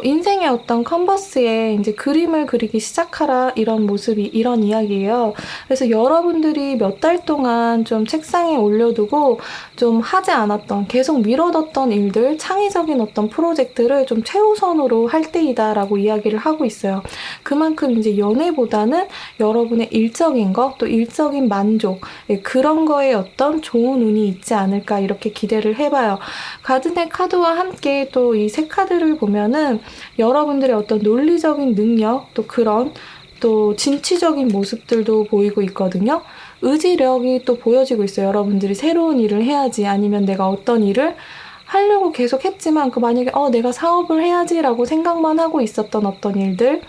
인생의 어떤 컨버스에 이제 그림을 그리기 시작하라 이런 모습이 이런 이야기예요. 그래서 여러분들이 몇 달 동안 좀 책상에 올려두고 좀 하지 않았던 계속 미뤄뒀던 일들, 창의적인 어떤 프로젝트를 좀 최우선으로 할 때이다라고 이야기를 하고 있어요. 그만큼 이제 연애보다는 여러분의 일적인 것, 또 일적인 만족, 그런 거에 어떤 좋은 운이 있지 않을까 이렇게 기대를 해봐요. 가든의 카드와 함께 또 이 세 카드를 보면은 여러분들의 어떤 논리적인 능력, 또 그런 또 진취적인 모습들도 보이고 있거든요. 의지력이 또 보여지고 있어요. 여러분들이 새로운 일을 해야지, 아니면 내가 어떤 일을 하려고 계속 했지만 만약에 내가 사업을 해야지라고 생각만 하고 있었던 어떤 일들,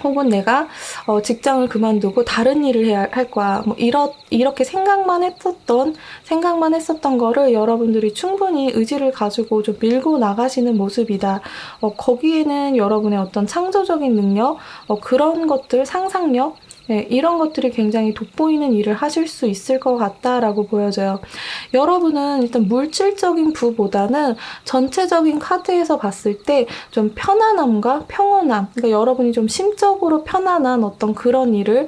혹은 내가 직장을 그만두고 다른 일을 해야 할 거야. 뭐 이렇게 생각만 했었던 거를 여러분들이 충분히 의지를 가지고 좀 밀고 나가시는 모습이다. 거기에는 여러분의 어떤 창조적인 능력, 그런 것들, 상상력, 네, 이런 것들이 굉장히 돋보이는 일을 하실 수 있을 것 같다라고 보여져요. 여러분은 일단 물질적인 부보다는 전체적인 카드에서 봤을 때 좀 편안함과 평온함, 그러니까 여러분이 좀 심적으로 편안한 어떤 그런 일을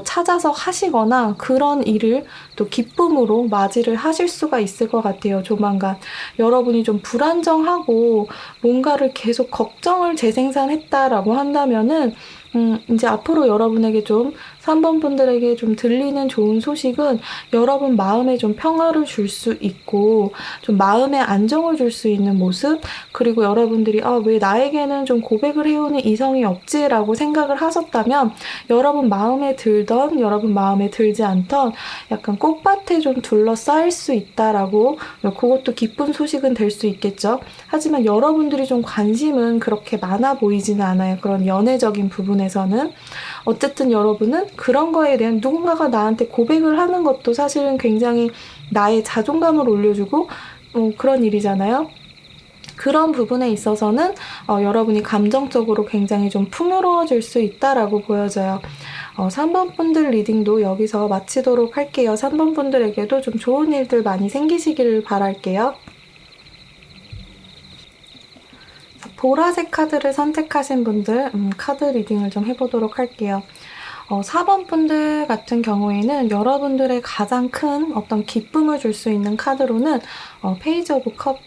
찾아서 하시거나 그런 일을 또 기쁨으로 맞이를 하실 수가 있을 것 같아요. 조만간 여러분이 좀 불안정하고 뭔가를 계속 걱정을 재생산했다라고 한다면은 이제 앞으로 여러분에게 좀 3번 분들에게 좀 들리는 좋은 소식은 여러분 마음에 좀 평화를 줄 수 있고 좀 마음에 안정을 줄 수 있는 모습, 그리고 여러분들이 왜 나에게는 좀 고백을 해오는 이성이 없지라고 생각을 하셨다면 여러분 마음에 들던 여러분 마음에 들지 않던 약간 꽃밭에 좀 둘러싸일 수 있다라고, 그것도 기쁜 소식은 될 수 있겠죠. 하지만 여러분들이 좀 관심은 그렇게 많아 보이지는 않아요. 그런 연애적인 부분에서는. 어쨌든 여러분은 그런 거에 대한 누군가가 나한테 고백을 하는 것도 사실은 굉장히 나의 자존감을 올려주고 그런 일이잖아요. 그런 부분에 있어서는 여러분이 감정적으로 굉장히 좀 풍요로워질 수 있다라고 보여져요. 3번 분들 리딩도 여기서 마치도록 할게요. 3번 분들에게도 좀 좋은 일들 많이 생기시기를 바랄게요. 보라색 카드를 선택하신 분들 카드 리딩을 좀 해보도록 할게요. 4번 분들 같은 경우에는 여러분들의 가장 큰 어떤 기쁨을 줄 수 있는 카드로는 페이지 오브 컵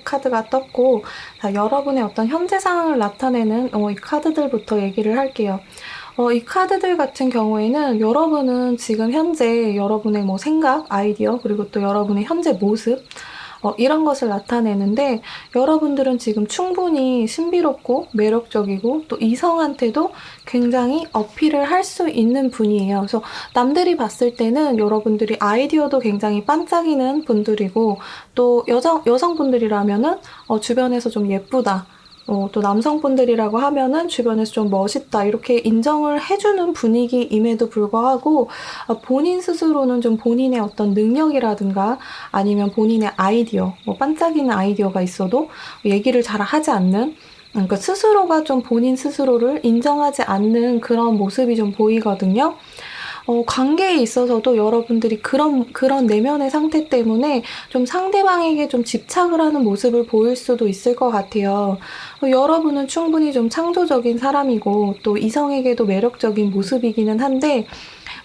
카드가 떴고, 자, 여러분의 어떤 현재 상황을 나타내는 이 카드들부터 얘기를 할게요. 이 카드들 같은 경우에는 여러분은 지금 현재 여러분의 뭐 생각, 아이디어, 그리고 또 여러분의 현재 모습, 이런 것을 나타내는데 여러분들은 지금 충분히 신비롭고 매력적이고 또 이성한테도 굉장히 어필을 할 수 있는 분이에요. 그래서 남들이 봤을 때는 여러분들이 아이디어도 굉장히 반짝이는 분들이고, 또 여성분들이라면은 주변에서 좀 예쁘다, 또 남성분들이라고 하면은 주변에서 좀 멋있다, 이렇게 인정을 해주는 분위기임에도 불구하고 본인 스스로는 좀 본인의 어떤 능력이라든가 아니면 본인의 아이디어, 반짝이는 아이디어가 있어도 얘기를 잘 하지 않는, 그러니까 스스로가 좀 본인 스스로를 인정하지 않는 그런 모습이 좀 보이거든요. 관계에 있어서도 여러분들이 그런 내면의 상태 때문에 좀 상대방에게 좀 집착을 하는 모습을 보일 수도 있을 것 같아요. 여러분은 충분히 좀 창조적인 사람이고 또 이성에게도 매력적인 모습이기는 한데,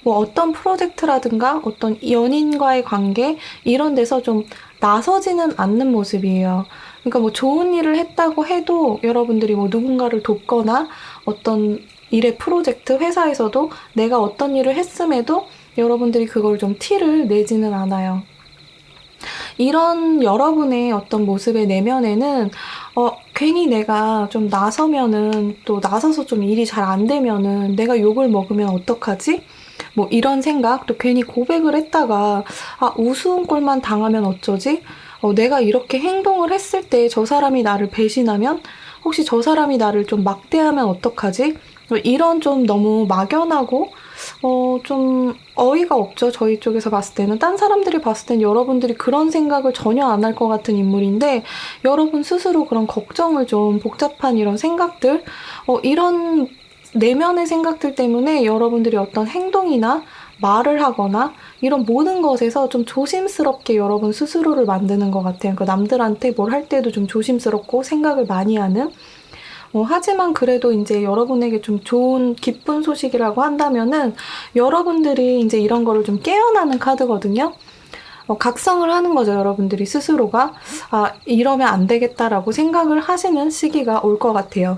뭐 어떤 프로젝트라든가 어떤 연인과의 관계 이런 데서 좀 나서지는 않는 모습이에요. 그러니까 뭐 좋은 일을 했다고 해도 여러분들이 뭐 누군가를 돕거나 어떤 일의 프로젝트, 회사에서도 내가 어떤 일을 했음에도 여러분들이 그걸 좀 티를 내지는 않아요. 이런 여러분의 어떤 모습의 내면에는 괜히 내가 좀 나서면은, 또 나서서 좀 일이 잘 안 되면은 내가 욕을 먹으면 어떡하지? 뭐 이런 생각, 또 괜히 고백을 했다가 우스운 꼴만 당하면 어쩌지? 내가 이렇게 행동을 했을 때 저 사람이 나를 배신하면, 혹시 저 사람이 나를 좀 막대하면 어떡하지? 이런 좀 너무 막연하고 좀 어이가 없죠. 저희 쪽에서 봤을 때는. 딴 사람들이 봤을 땐 여러분들이 그런 생각을 전혀 안 할 것 같은 인물인데, 여러분 스스로 그런 걱정을 좀, 복잡한 이런 생각들, 이런 내면의 생각들 때문에 여러분들이 어떤 행동이나 말을 하거나 이런 모든 것에서 좀 조심스럽게 여러분 스스로를 만드는 것 같아요. 그러니까 남들한테 뭘 할 때도 좀 조심스럽고 생각을 많이 하는. 하지만 그래도 이제 여러분에게 좀 좋은 기쁜 소식이라고 한다면은 여러분들이 이제 이런 거를 좀 깨어나는 카드거든요. 각성을 하는 거죠. 여러분들이 스스로가 이러면 안 되겠다라고 생각을 하시는 시기가 올 것 같아요.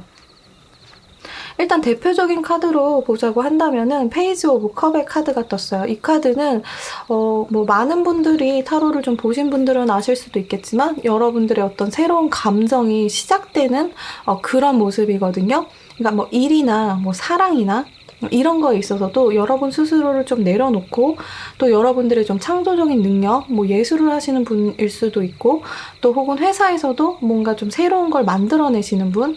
일단 대표적인 카드로 보자고 한다면은 페이지 오브 컵의 카드가 떴어요. 이 카드는 뭐 많은 분들이 타로를 좀 보신 분들은 아실 수도 있겠지만 여러분들의 어떤 새로운 감정이 시작되는 그런 모습이거든요. 그러니까 뭐 일이나 뭐 사랑이나 이런 거에 있어서도 여러분 스스로를 좀 내려놓고, 또 여러분들의 좀 창조적인 능력, 뭐 예술을 하시는 분일 수도 있고, 또 혹은 회사에서도 뭔가 좀 새로운 걸 만들어내시는 분,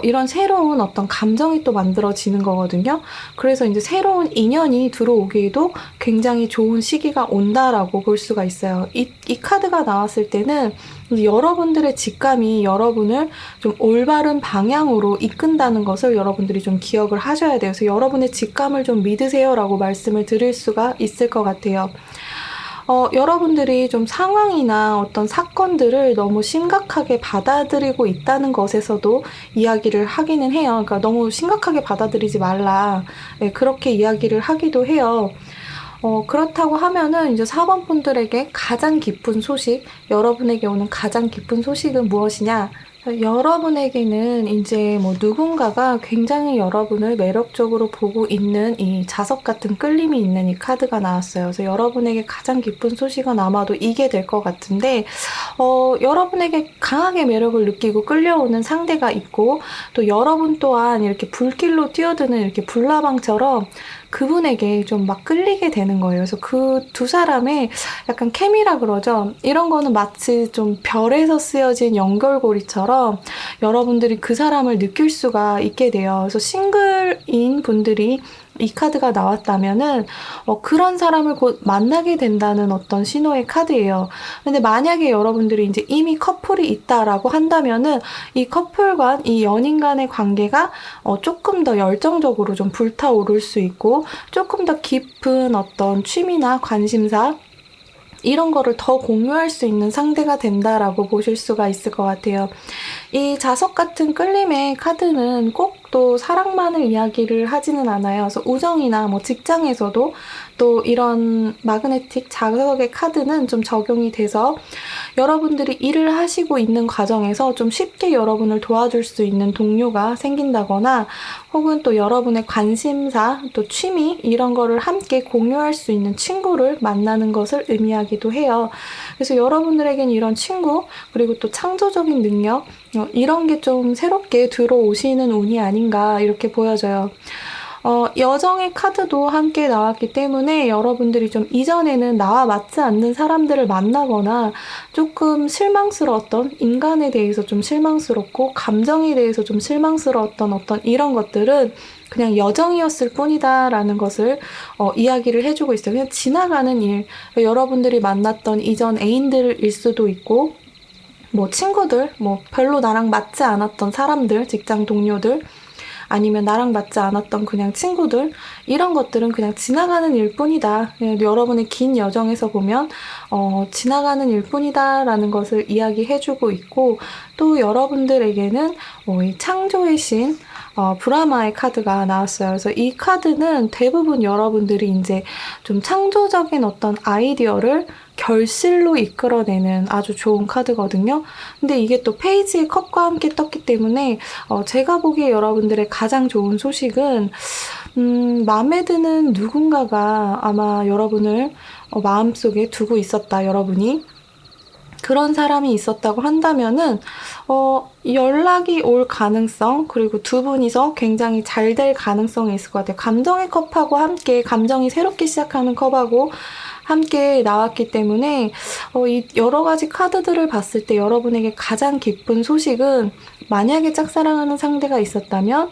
이런 새로운 어떤 감정이 또 만들어지는 거거든요. 그래서 이제 새로운 인연이 들어오기에도 굉장히 좋은 시기가 온다라고 볼 수가 있어요. 이 카드가 나왔을 때는 여러분들의 직감이 여러분을 좀 올바른 방향으로 이끈다는 것을 여러분들이 좀 기억을 하셔야 돼요. 그래서 여러분의 직감을 좀 믿으세요라고 말씀을 드릴 수가 있을 것 같아요. 여러분들이 좀 상황이나 어떤 사건들을 너무 심각하게 받아들이고 있다는 것에서도 이야기를 하기는 해요. 그러니까 너무 심각하게 받아들이지 말라. 네, 그렇게 이야기를 하기도 해요. 그렇다고 하면은 이제 4번 분들에게 가장 기쁜 소식, 여러분에게 오는 가장 기쁜 소식은 무엇이냐? 여러분에게는 이제 뭐 누군가가 굉장히 여러분을 매력적으로 보고 있는 이 자석 같은 끌림이 있는 이 카드가 나왔어요. 그래서 여러분에게 가장 기쁜 소식은 아마도 이게 될 것 같은데, 여러분에게 강하게 매력을 느끼고 끌려오는 상대가 있고, 또 여러분 또한 이렇게 불길로 뛰어드는 이렇게 불나방처럼 그분에게 좀 막 끌리게 되는 거예요. 그래서 그 두 사람의 약간 케미라 그러죠. 이런 거는 마치 좀 별에서 쓰여진 연결고리처럼 여러분들이 그 사람을 느낄 수가 있게 돼요. 그래서 싱글인 분들이 이 카드가 나왔다면은 그런 사람을 곧 만나게 된다는 어떤 신호의 카드예요. 근데 만약에 여러분들이 이제 이미 커플이 있다라고 한다면은 이 커플 간, 이 연인 간의 관계가 조금 더 열정적으로 좀 불타오를 수 있고 조금 더 깊은 어떤 취미나 관심사 이런 거를 더 공유할 수 있는 상대가 된다라고 보실 수가 있을 것 같아요. 이 자석 같은 끌림의 카드는 꼭 또 사랑만을 이야기를 하지는 않아요. 그래서 우정이나 뭐 직장에서도 또 이런 마그네틱 자석의 카드는 좀 적용이 돼서 여러분들이 일을 하시고 있는 과정에서 좀 쉽게 여러분을 도와줄 수 있는 동료가 생긴다거나 혹은 또 여러분의 관심사, 또 취미 이런 거를 함께 공유할 수 있는 친구를 만나는 것을 의미하기도 해요. 그래서 여러분들에겐 이런 친구, 그리고 또 창조적인 능력, 이런 게 좀 새롭게 들어오시는 운이 아닌가 이렇게 보여져요. 여정의 카드도 함께 나왔기 때문에 여러분들이 좀 이전에는 나와 맞지 않는 사람들을 만나거나 조금 실망스러웠던 인간에 대해서 좀 실망스럽고 감정에 대해서 좀 실망스러웠던 어떤 이런 것들은 그냥 여정이었을 뿐이다라는 것을 이야기를 해주고 있어요. 그냥 지나가는 일, 여러분들이 만났던 이전 애인들일 수도 있고 뭐 친구들, 뭐 별로 나랑 맞지 않았던 사람들, 직장 동료들, 아니면 나랑 맞지 않았던 그냥 친구들 이런 것들은 그냥 지나가는 일뿐이다. 여러분의 긴 여정에서 보면 지나가는 일뿐이다라는 것을 이야기해주고 있고 또 여러분들에게는 이 창조의 신 브라마의 카드가 나왔어요. 그래서 이 카드는 대부분 여러분들이 이제 좀 창조적인 어떤 아이디어를 결실로 이끌어내는 아주 좋은 카드거든요. 근데 이게 또 페이지의 컵과 함께 떴기 때문에 제가 보기에 여러분들의 가장 좋은 소식은 마음에 드는 누군가가 아마 여러분을 마음속에 두고 있었다. 여러분이. 그런 사람이 있었다고 한다면은 연락이 올 가능성 그리고 두 분이서 굉장히 잘 될 가능성이 있을 것 같아요. 감정의 컵하고 함께 감정이 새롭게 시작하는 컵하고 함께 나왔기 때문에 이 여러 가지 카드들을 봤을 때 여러분에게 가장 기쁜 소식은 만약에 짝사랑하는 상대가 있었다면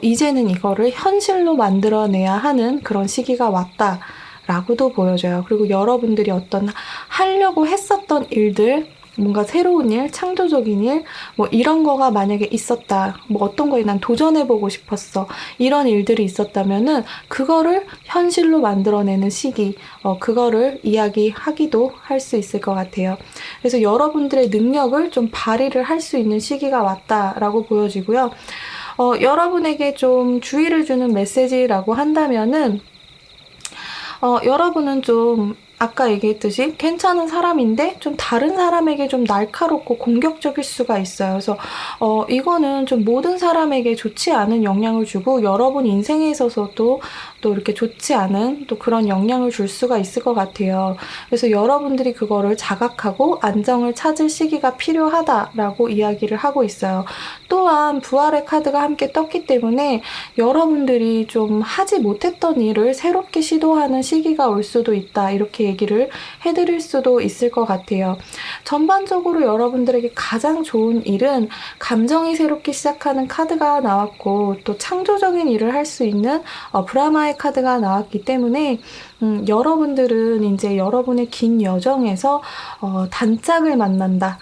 이제는 이거를 현실로 만들어내야 하는 그런 시기가 왔다. 라고도 보여져요. 그리고 여러분들이 어떤 하려고 했었던 일들, 뭔가 새로운 일, 창조적인 일, 뭐 이런 거가 만약에 있었다. 뭐 어떤 거에 난 도전해보고 싶었어. 이런 일들이 있었다면은 그거를 현실로 만들어내는 시기, 그거를 이야기하기도 할 수 있을 것 같아요. 그래서 여러분들의 능력을 좀 발휘를 할 수 있는 시기가 왔다라고 보여지고요. 여러분에게 좀 주의를 주는 메시지라고 한다면은 여러분은 좀 아까 얘기했듯이 괜찮은 사람인데 좀 다른 사람에게 좀 날카롭고 공격적일 수가 있어요. 그래서 이거는 좀 모든 사람에게 좋지 않은 영향을 주고 여러분 인생에 있어서도 또 이렇게 좋지 않은 또 그런 영향을 줄 수가 있을 것 같아요. 그래서 여러분들이 그거를 자각하고 안정을 찾을 시기가 필요하다라고 이야기를 하고 있어요. 또한 부활의 카드가 함께 떴기 때문에 여러분들이 좀 하지 못했던 일을 새롭게 시도하는 시기가 올 수도 있다. 이렇게 얘기를 해드릴 수도 있을 것 같아요. 전반적으로 여러분들에게 가장 좋은 일은 감정이 새롭게 시작하는 카드가 나왔고 또 창조적인 일을 할 수 있는 브라마의 카드가 나왔기 때문에 여러분들은 이제 여러분의 긴 여정에서 단짝을 만난다.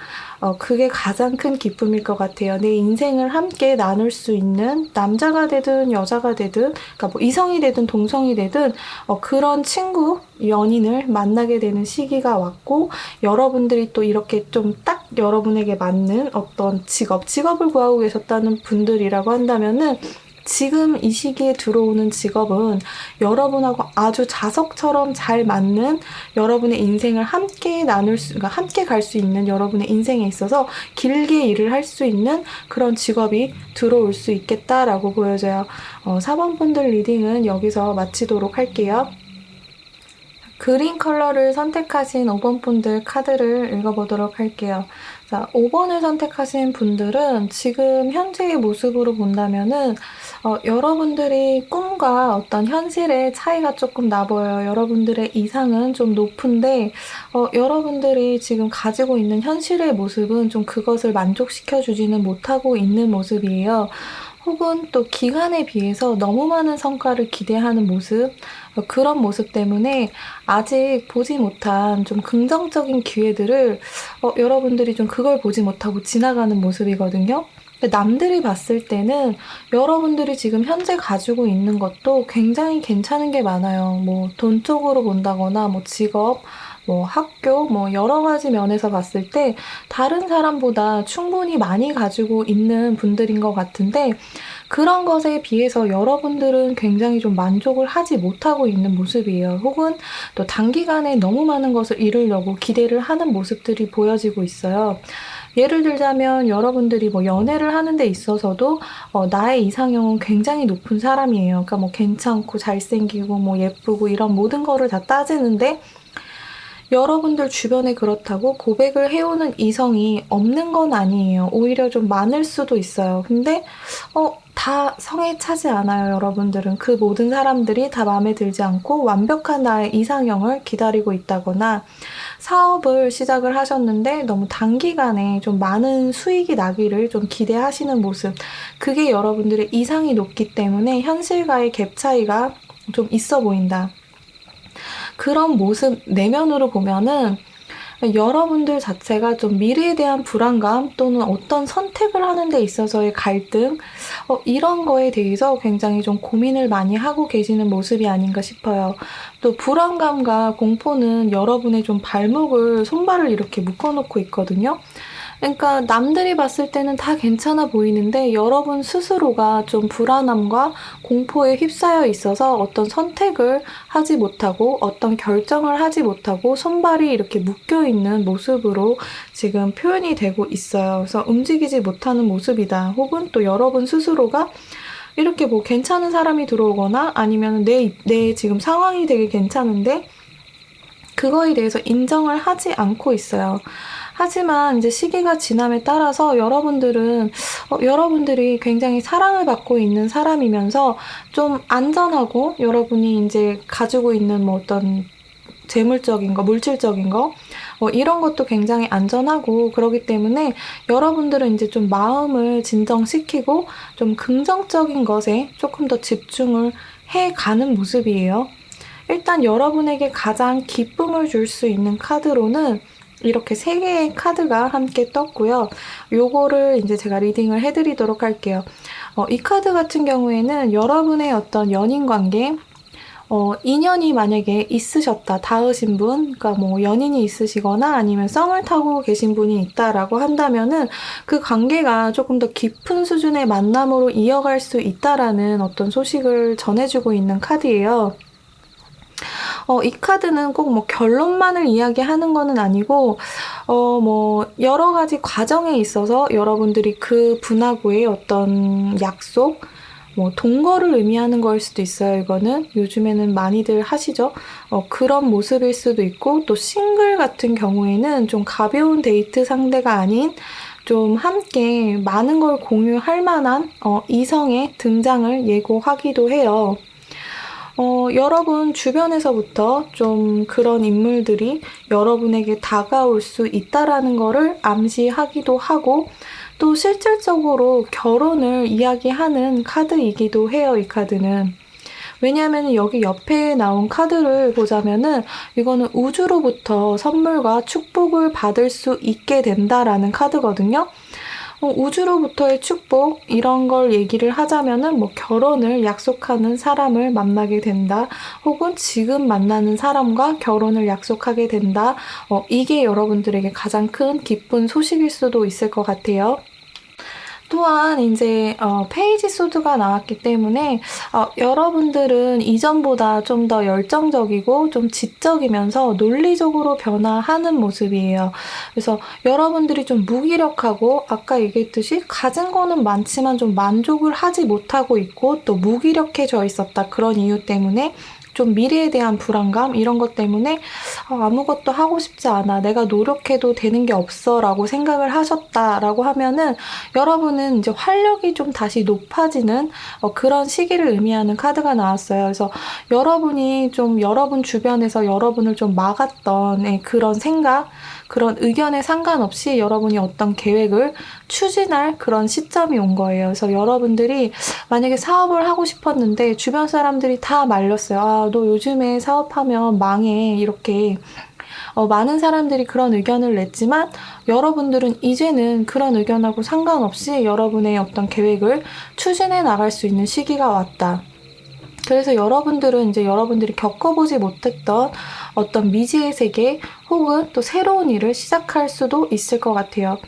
그게 가장 큰 기쁨일 것 같아요. 내 인생을 함께 나눌 수 있는 남자가 되든 여자가 되든, 그러니까 뭐 이성이 되든 동성이 되든 그런 친구, 연인을 만나게 되는 시기가 왔고, 여러분들이 또 이렇게 좀 딱 여러분에게 맞는 어떤 직업을 구하고 계셨다는 분들이라고 한다면은 지금 이 시기에 들어오는 직업은 여러분하고 아주 자석처럼 잘 맞는 여러분의 인생을 함께 그러니까 함께 갈 수 있는 여러분의 인생에 있어서 길게 일을 할 수 있는 그런 직업이 들어올 수 있겠다라고 보여져요. 4번 분들 리딩은 여기서 마치도록 할게요. 그린 컬러를 선택하신 5번 분들 카드를 읽어보도록 할게요. 자, 5번을 선택하신 분들은 지금 현재의 모습으로 본다면은 여러분들이 꿈과 어떤 현실의 차이가 조금 나보여요. 여러분들의 이상은 좀 높은데 여러분들이 지금 가지고 있는 현실의 모습은 좀 그것을 만족시켜주지는 못하고 있는 모습이에요. 혹은 또 기간에 비해서 너무 많은 성과를 기대하는 모습, 그런 모습 때문에 아직 보지 못한 좀 긍정적인 기회들을 여러분들이 좀 그걸 보지 못하고 지나가는 모습이거든요. 남들이 봤을 때는 여러분들이 지금 현재 가지고 있는 것도 굉장히 괜찮은 게 많아요. 뭐 돈 쪽으로 본다거나 뭐 직업, 뭐 학교, 뭐 여러 가지 면에서 봤을 때 다른 사람보다 충분히 많이 가지고 있는 분들인 것 같은데 그런 것에 비해서 여러분들은 굉장히 좀 만족을 하지 못하고 있는 모습이에요. 혹은 또 단기간에 너무 많은 것을 이루려고 기대를 하는 모습들이 보여지고 있어요. 예를 들자면 여러분들이 뭐 연애를 하는 데 있어서도 나의 이상형은 굉장히 높은 사람이에요. 그러니까 뭐 괜찮고 잘생기고 뭐 예쁘고 이런 모든 거를 다 따지는데 여러분들 주변에 그렇다고 고백을 해오는 이성이 없는 건 아니에요. 오히려 좀 많을 수도 있어요. 근데 다 성에 차지 않아요. 여러분들은 그 모든 사람들이 다 마음에 들지 않고 완벽한 나의 이상형을 기다리고 있다거나 사업을 시작을 하셨는데 너무 단기간에 좀 많은 수익이 나기를 좀 기대하시는 모습, 그게 여러분들의 이상이 높기 때문에 현실과의 갭 차이가 좀 있어 보인다. 그런 모습 내면으로 보면은 여러분들 자체가 좀 미래에 대한 불안감 또는 어떤 선택을 하는 데 있어서의 갈등, 이런 거에 대해서 굉장히 좀 고민을 많이 하고 계시는 모습이 아닌가 싶어요. 또 불안감과 공포는 여러분의 좀 손발을 이렇게 묶어놓고 있거든요. 그러니까 남들이 봤을 때는 다 괜찮아 보이는데 여러분 스스로가 좀 불안함과 공포에 휩싸여 있어서 어떤 선택을 하지 못하고 어떤 결정을 하지 못하고 손발이 이렇게 묶여 있는 모습으로 지금 표현이 되고 있어요. 그래서 움직이지 못하는 모습이다. 혹은 또 여러분 스스로가 이렇게 뭐 괜찮은 사람이 들어오거나 아니면 내 지금 상황이 되게 괜찮은데 그거에 대해서 인정을 하지 않고 있어요. 하지만 이제 시기가 지남에 따라서 여러분들이 굉장히 사랑을 받고 있는 사람이면서 좀 안전하고 여러분이 이제 가지고 있는 뭐 어떤 재물적인 거, 물질적인 거, 이런 것도 굉장히 안전하고 그러기 때문에 여러분들은 이제 좀 마음을 진정시키고 좀 긍정적인 것에 조금 더 집중을 해 가는 모습이에요. 일단 여러분에게 가장 기쁨을 줄 수 있는 카드로는 이렇게 3개의 카드가 함께 떴고요. 요거를 이제 제가 리딩을 해드리도록 할게요. 이 카드 같은 경우에는 여러분의 어떤 연인 관계, 인연이 만약에 있으셨다, 닿으신 분, 그러니까 뭐 연인이 있으시거나 아니면 썸을 타고 계신 분이 있다라고 한다면은 그 관계가 조금 더 깊은 수준의 만남으로 이어갈 수 있다라는 어떤 소식을 전해주고 있는 카드예요. 이 카드는 꼭 뭐 결론만을 이야기하는 거는 아니고, 뭐 여러 가지 과정에 있어서 여러분들이 그 분하고의 어떤 약속, 뭐 동거를 의미하는 거일 수도 있어요. 이거는 요즘에는 많이들 하시죠. 그런 모습일 수도 있고, 또 싱글 같은 경우에는 좀 가벼운 데이트 상대가 아닌 좀 함께 많은 걸 공유할 만한 이성의 등장을 예고하기도 해요. 여러분 주변에서부터 좀 그런 인물들이 여러분에게 다가올 수 있다라는 거를 암시하기도 하고, 또 실질적으로 결혼을 이야기하는 카드이기도 해요, 이 카드는. 왜냐하면 여기 옆에 나온 카드를 보자면은 이거는 우주로부터 선물과 축복을 받을 수 있게 된다라는 카드거든요. 우주로부터의 축복 이런 걸 얘기를 하자면은 뭐 결혼을 약속하는 사람을 만나게 된다, 혹은 지금 만나는 사람과 결혼을 약속하게 된다. 이게 여러분들에게 가장 큰 기쁜 소식일 수도 있을 것 같아요. 또한 이제 페이지 소드가 나왔기 때문에 여러분들은 이전보다 좀 더 열정적이고 좀 지적이면서 논리적으로 변화하는 모습이에요. 그래서 여러분들이 좀 무기력하고, 아까 얘기했듯이 가진 거는 많지만 좀 만족을 하지 못하고 있고 또 무기력해져 있었다. 그런 이유 때문에 좀 미래에 대한 불안감 이런 것 때문에 아무것도 하고 싶지 않아, 내가 노력해도 되는 게 없어 라고 생각을 하셨다라고 하면은, 여러분은 이제 활력이 좀 다시 높아지는 그런 시기를 의미하는 카드가 나왔어요. 그래서 여러분이 좀 여러분 주변에서 여러분을 좀 막았던 그런 생각, 그런 의견에 상관없이 여러분이 어떤 계획을 추진할 그런 시점이 온 거예요. 그래서 여러분들이 만약에 사업을 하고 싶었는데 주변 사람들이 다 말렸어요. 아, 너 요즘에 사업하면 망해. 이렇게 많은 사람들이 그런 의견을 냈지만, 여러분들은 이제는 그런 의견하고 상관없이 여러분의 어떤 계획을 추진해 나갈 수 있는 시기가 왔다. 그래서 여러분들은 이제 여러분들이 겪어보지 못했던 어떤 미지의 세계, 혹은 또 새로운 일을 시작할 수도 있을 것 같아요.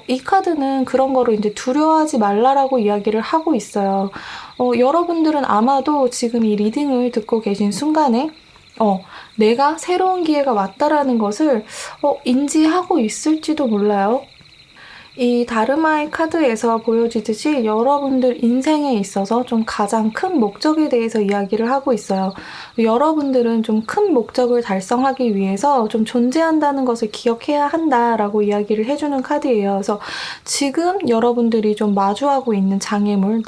이 카드는 그런 거를 이제 두려워하지 말라라고 이야기를 하고 있어요. 여러분들은 아마도 지금 이 리딩을 듣고 계신 순간에 내가 새로운 기회가 왔다라는 것을 인지하고 있을지도 몰라요. 이 다르마의 카드에서 보여지듯이 여러분들 인생에 있어서 좀 가장 큰 목적에 대해서 이야기를 하고 있어요. 여러분들은 좀 큰 목적을 달성하기 위해서 좀 존재한다는 것을 기억해야 한다라고 이야기를 해주는 카드예요. 그래서 지금 여러분들이 좀 마주하고 있는 장애물,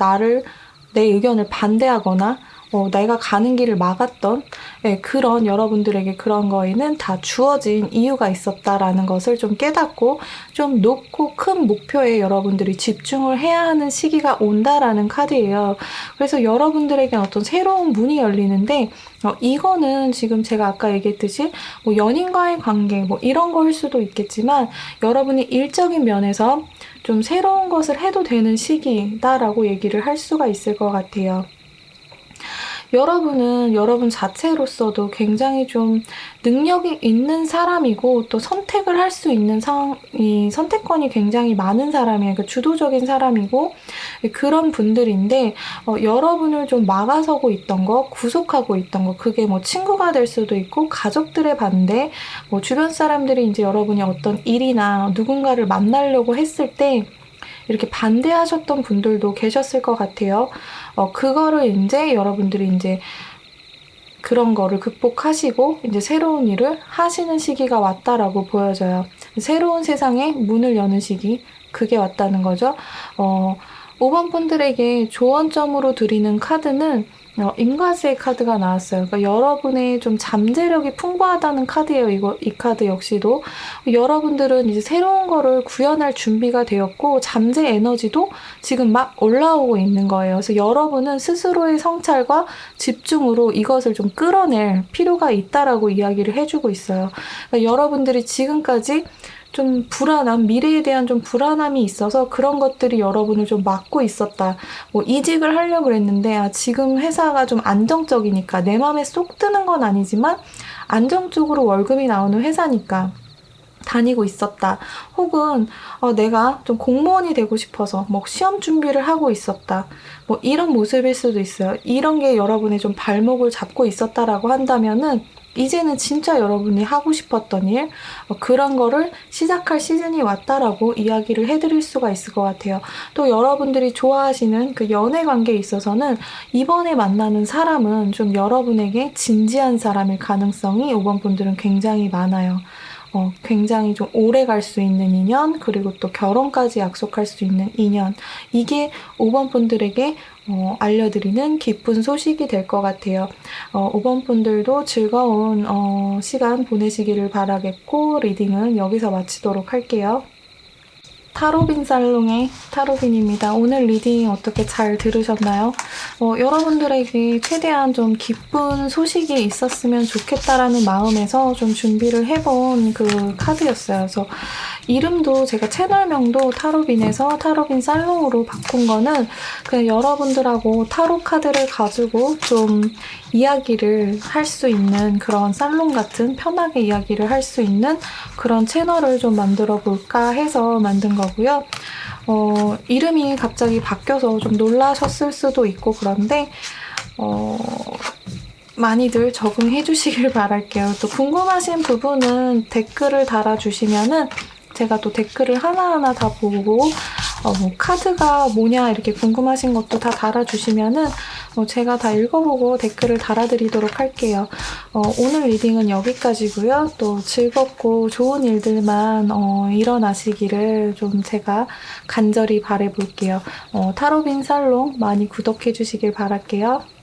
내 의견을 반대하거나 내가 가는 길을 막았던 그런 여러분들에게 그런 거에는 다 주어진 이유가 있었다라는 것을 좀 깨닫고 좀 높고 큰 목표에 여러분들이 집중을 해야 하는 시기가 온다라는 카드예요. 그래서 여러분들에겐 어떤 새로운 문이 열리는데, 이거는 지금 제가 아까 얘기했듯이 뭐 연인과의 관계 뭐 이런 거일 수도 있겠지만, 여러분이 일적인 면에서 좀 새로운 것을 해도 되는 시기다라고 얘기를 할 수가 있을 것 같아요. 여러분은 여러분 자체로서도 굉장히 좀 능력이 있는 사람이고, 또 선택을 할 수 있는 이 선택권이 굉장히 많은 사람이에요. 그러니까 주도적인 사람이고 그런 분들인데, 여러분을 좀 막아서고 있던 거, 구속하고 있던 거, 그게 뭐 친구가 될 수도 있고 가족들의 반대, 뭐 주변 사람들이 이제 여러분이 어떤 일이나 누군가를 만나려고 했을 때 이렇게 반대하셨던 분들도 계셨을 것 같아요. 그거를 이제 여러분들이 이제 그런 거를 극복하시고 이제 새로운 일을 하시는 시기가 왔다라고 보여져요. 새로운 세상에 문을 여는 시기, 그게 왔다는 거죠. 5번 분들에게 조언점으로 드리는 카드는 인과수의 카드가 나왔어요. 그러니까 여러분의 좀 잠재력이 풍부하다는 카드예요. 이 카드 역시도. 여러분들은 이제 새로운 거를 구현할 준비가 되었고, 잠재 에너지도 지금 막 올라오고 있는 거예요. 그래서 여러분은 스스로의 성찰과 집중으로 이것을 좀 끌어낼 필요가 있다라고 이야기를 해주고 있어요. 그러니까 여러분들이 지금까지 좀 미래에 대한 좀 불안함이 있어서 그런 것들이 여러분을 좀 막고 있었다. 뭐 이직을 하려고 했는데 지금 회사가 좀 안정적이니까, 내 맘에 쏙 드는 건 아니지만 안정적으로 월급이 나오는 회사니까 다니고 있었다. 혹은 내가 좀 공무원이 되고 싶어서 뭐 시험 준비를 하고 있었다. 뭐 이런 모습일 수도 있어요. 이런 게 여러분의 좀 발목을 잡고 있었다라고 한다면은, 이제는 진짜 여러분이 하고 싶었던 일, 그런 거를 시작할 시즌이 왔다라고 이야기를 해드릴 수가 있을 것 같아요. 또 여러분들이 좋아하시는 그 연애 관계에 있어서는 이번에 만나는 사람은 좀 여러분에게 진지한 사람일 가능성이 5번 분들은 굉장히 많아요. 굉장히 좀 오래 갈 수 있는 인연, 그리고 또 결혼까지 약속할 수 있는 인연. 이게 5번 분들에게 알려드리는 기쁜 소식이 될 것 같아요. 5번 분들도 즐거운 시간 보내시기를 바라겠고, 리딩은 여기서 마치도록 할게요. 타로빈 살롱의 타로빈입니다. 오늘 리딩 어떻게 잘 들으셨나요? 여러분들에게 최대한 좀 기쁜 소식이 있었으면 좋겠다라는 마음에서 좀 준비를 해본 그 카드였어요. 그래서 이름도 제가 채널명도 타로빈에서 타로빈 살롱으로 바꾼 거는 그냥 여러분들하고 타로 카드를 가지고 좀 이야기를 할 수 있는 그런 살롱 같은 편하게 이야기를 할 수 있는 그런 채널을 좀 만들어 볼까 해서 만든 거고요. 이름이 갑자기 바뀌어서 좀 놀라셨을 수도 있고 그런데 많이들 적응해 주시길 바랄게요. 또 궁금하신 부분은 댓글을 달아주시면은 제가 또 댓글을 하나하나 다 보고 뭐 카드가 뭐냐 이렇게 궁금하신 것도 다 달아주시면은 제가 다 읽어보고 댓글을 달아드리도록 할게요. 오늘 리딩은 여기까지고요. 또 즐겁고 좋은 일들만 일어나시기를 좀 제가 간절히 바라볼게요. 타로빈 살롱 많이 구독해 주시길 바랄게요.